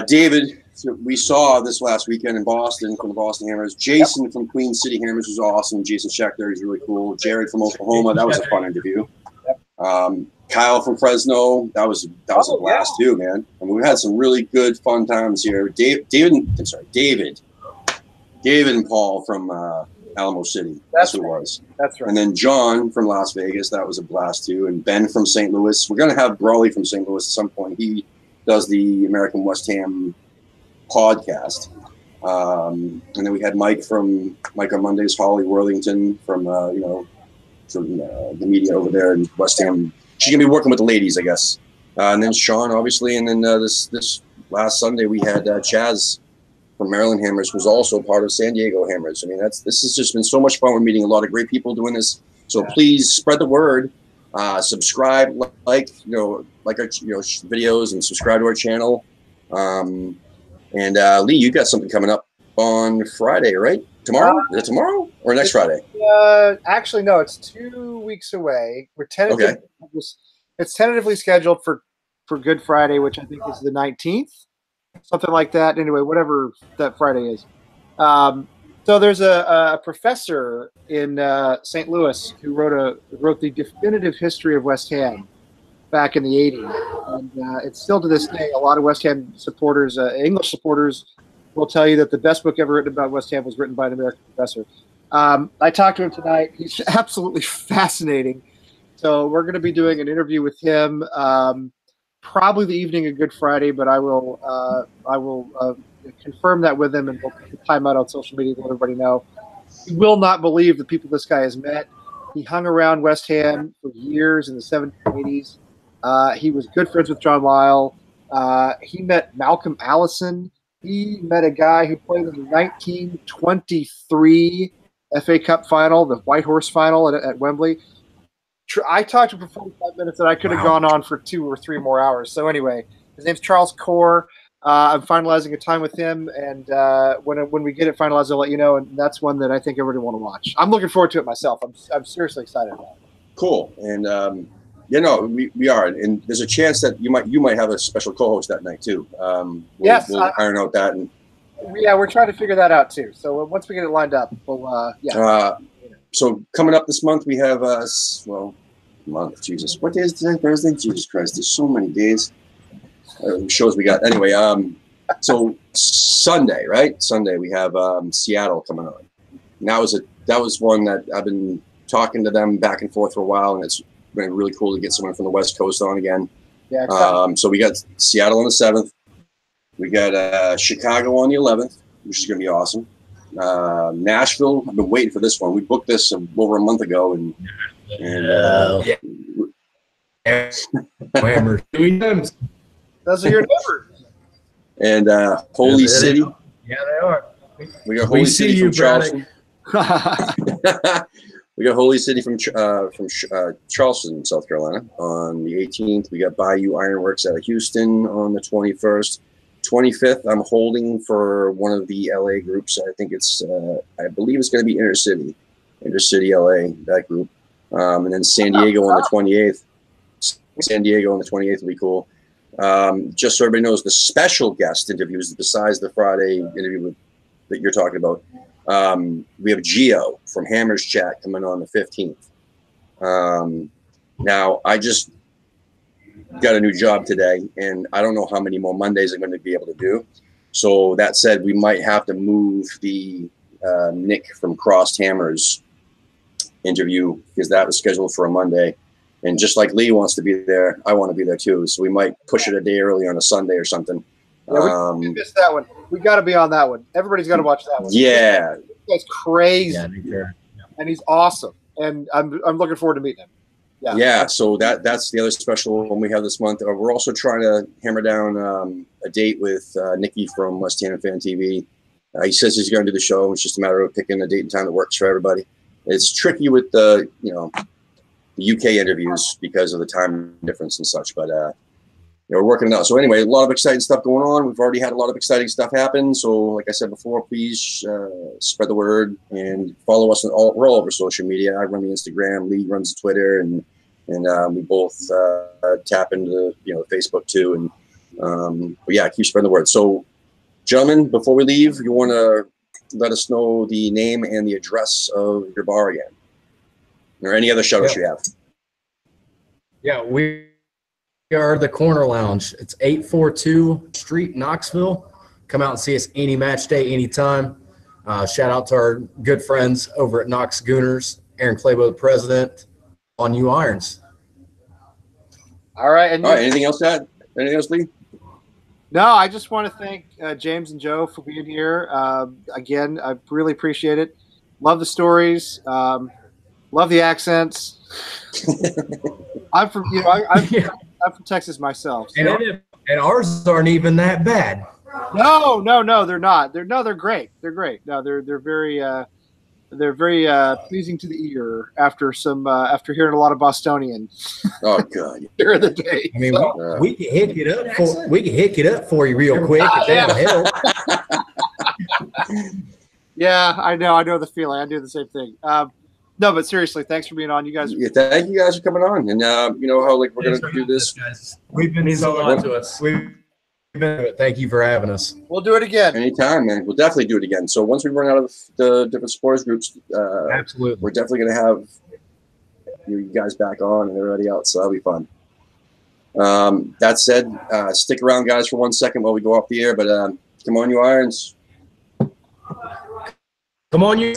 David, we saw this last weekend in Boston from the Boston Hammers. Jason from Queen City Hammers was awesome. Jason Schechter, he's really cool. Jared from Oklahoma, that was a fun interview. Kyle from Fresno, that was a blast too, man. I mean, we had some really good fun times here. David and Paul from Alamo City. That's who it was. That's right. And then John from Las Vegas, that was a blast too. And Ben from St. Louis. We're gonna have Brawley from St. Louis at some point. He does the American West Ham podcast. And then we had Mike on Mondays, Holly Worthington from the media over there in West Ham. She's gonna be working with the ladies, I guess. And then Sean, obviously, and then this last Sunday we had Chaz from Maryland Hammers, who's also part of San Diego Hammers. I mean, this has just been so much fun. We're meeting a lot of great people doing this. So please spread the word. Subscribe, like our videos, and subscribe to our channel. And Lee, you got something coming up on Friday, right? Tomorrow? Is it tomorrow or next Friday? Actually, no. It's 2 weeks away. We're tentatively. Okay. It's tentatively scheduled for Good Friday, which I think is the 19th, something like that. Anyway, whatever that Friday is. So there's a professor in St. Louis who wrote the definitive history of West Ham back in the 80s, and it's still to this day. A lot of West Ham supporters, English supporters, will tell you that the best book ever written about West Ham was written by an American professor. I talked to him tonight. He's absolutely fascinating. So we're going to be doing an interview with him, probably the evening of Good Friday, but I will confirm that with him, and we'll put the time out on social media to let everybody know. You will not believe the people this guy has met. He hung around West Ham for years in the 70s and 80s. He was good friends with John Lyle. He met Malcolm Allison. He met a guy who played in the 1923 FA Cup final, the White Horse final at Wembley. I talked to him for 45 minutes, and I could have gone on for 2 or 3 more hours. So anyway, his name's Charles Core. I'm finalizing a time with him, and when we get it finalized, I'll let you know. And that's one that I think everybody will want to watch. I'm looking forward to it myself. I'm seriously excited about it. Cool. And we are, and there's a chance that you might have a special co-host that night too. Yes, we'll iron out that. And we're trying to figure that out too. So once we get it lined up, we'll So coming up this month, we have Jesus. What day is today? Thursday? Jesus Christ! There's so many days. Shows we got. Anyway, so Sunday, right? Sunday we have Seattle coming on. And that was one that I've been talking to them back and forth for a while, and it's been really cool to get someone from the West Coast on again. Yeah. Exactly. So we got Seattle on the 7th. We got Chicago on the 11th, which is going to be awesome. Nashville. I've been waiting for this one. We booked this over a month ago, and those are your numbers. And Holy City. Yeah, they are. We got Holy City from Charleston. We got Holy City from Charleston, South Carolina, on the 18th. We got Bayou Ironworks out of Houston on the 21st. 25th, I'm holding for one of the LA groups. I think I believe it's going to be Intercity LA, that group. And then San Diego on the 28th. San Diego on the 28th will be cool. Just so everybody knows, the special guest interviews besides the Friday interview that you're talking about. We have Gio from Hammers Chat coming on the 15th. Now, I just got a new job today, and I don't know how many more Mondays I'm going to be able to do. So that said, we might have to move the Nick from Crossed Hammers interview, because that was scheduled for a Monday. And just like Lee wants to be there, I want to be there too. So we might push it a day early on a Sunday or something. Yeah, we missed that one. We got to be on that one. Everybody's got to watch that one. Yeah, that's crazy. Yeah, and he's awesome. And I'm looking forward to meeting him. Yeah. So that's the other special one we have this month. We're also trying to hammer down a date with Nikki from West Ham Fan TV. He says he's going to do the show. It's just a matter of picking a date and time that works for everybody. It's tricky with the UK interviews because of the time difference and such. But we're working it out. So anyway, a lot of exciting stuff going on. We've already had a lot of exciting stuff happen. So like I said before, please spread the word and follow us on we're all over social media. I run the Instagram, Lee runs the Twitter, and we both tap into Facebook too. And but yeah, keep spreading the word. So gentlemen, before we leave, you want to let us know the name and the address of your bar again, or any other shout outs you have. Yeah, we are the Corner Lounge. It's 842 Street, Knoxville. Come out and see us any match day, anytime. Shout out to our good friends over at Knox Gooners, Aaron Claybo, the president, on U Irons. All right. All right. Anything else, Dad? Anything else, Lee? No, I just want to thank James and Joe for being here. Again, I really appreciate it. Love the stories. Love the accents. I'm from I'm from Texas myself. So. And ours aren't even that bad. No, they're not. They're great. They're great. No, they're very pleasing to the ear after hearing a lot of Bostonian. Oh God! During the day. I mean, we can hick it up for you real quick if that'll help. Yeah, I know the feeling. I do the same thing. No, but seriously, thanks for being on. You guys. Yeah, thank you guys for coming on, and you know how we're gonna do this. Guys. We've been so on to us. Thank you for having us. We'll do it again. Anytime, man. We'll definitely do it again. So once we run out of the different sports groups, Absolutely, we're definitely gonna have you guys back on and everybody else. So that'll be fun. That said, stick around, guys, for 1 second while we go off the air. But come on, you Irons. Come on, you.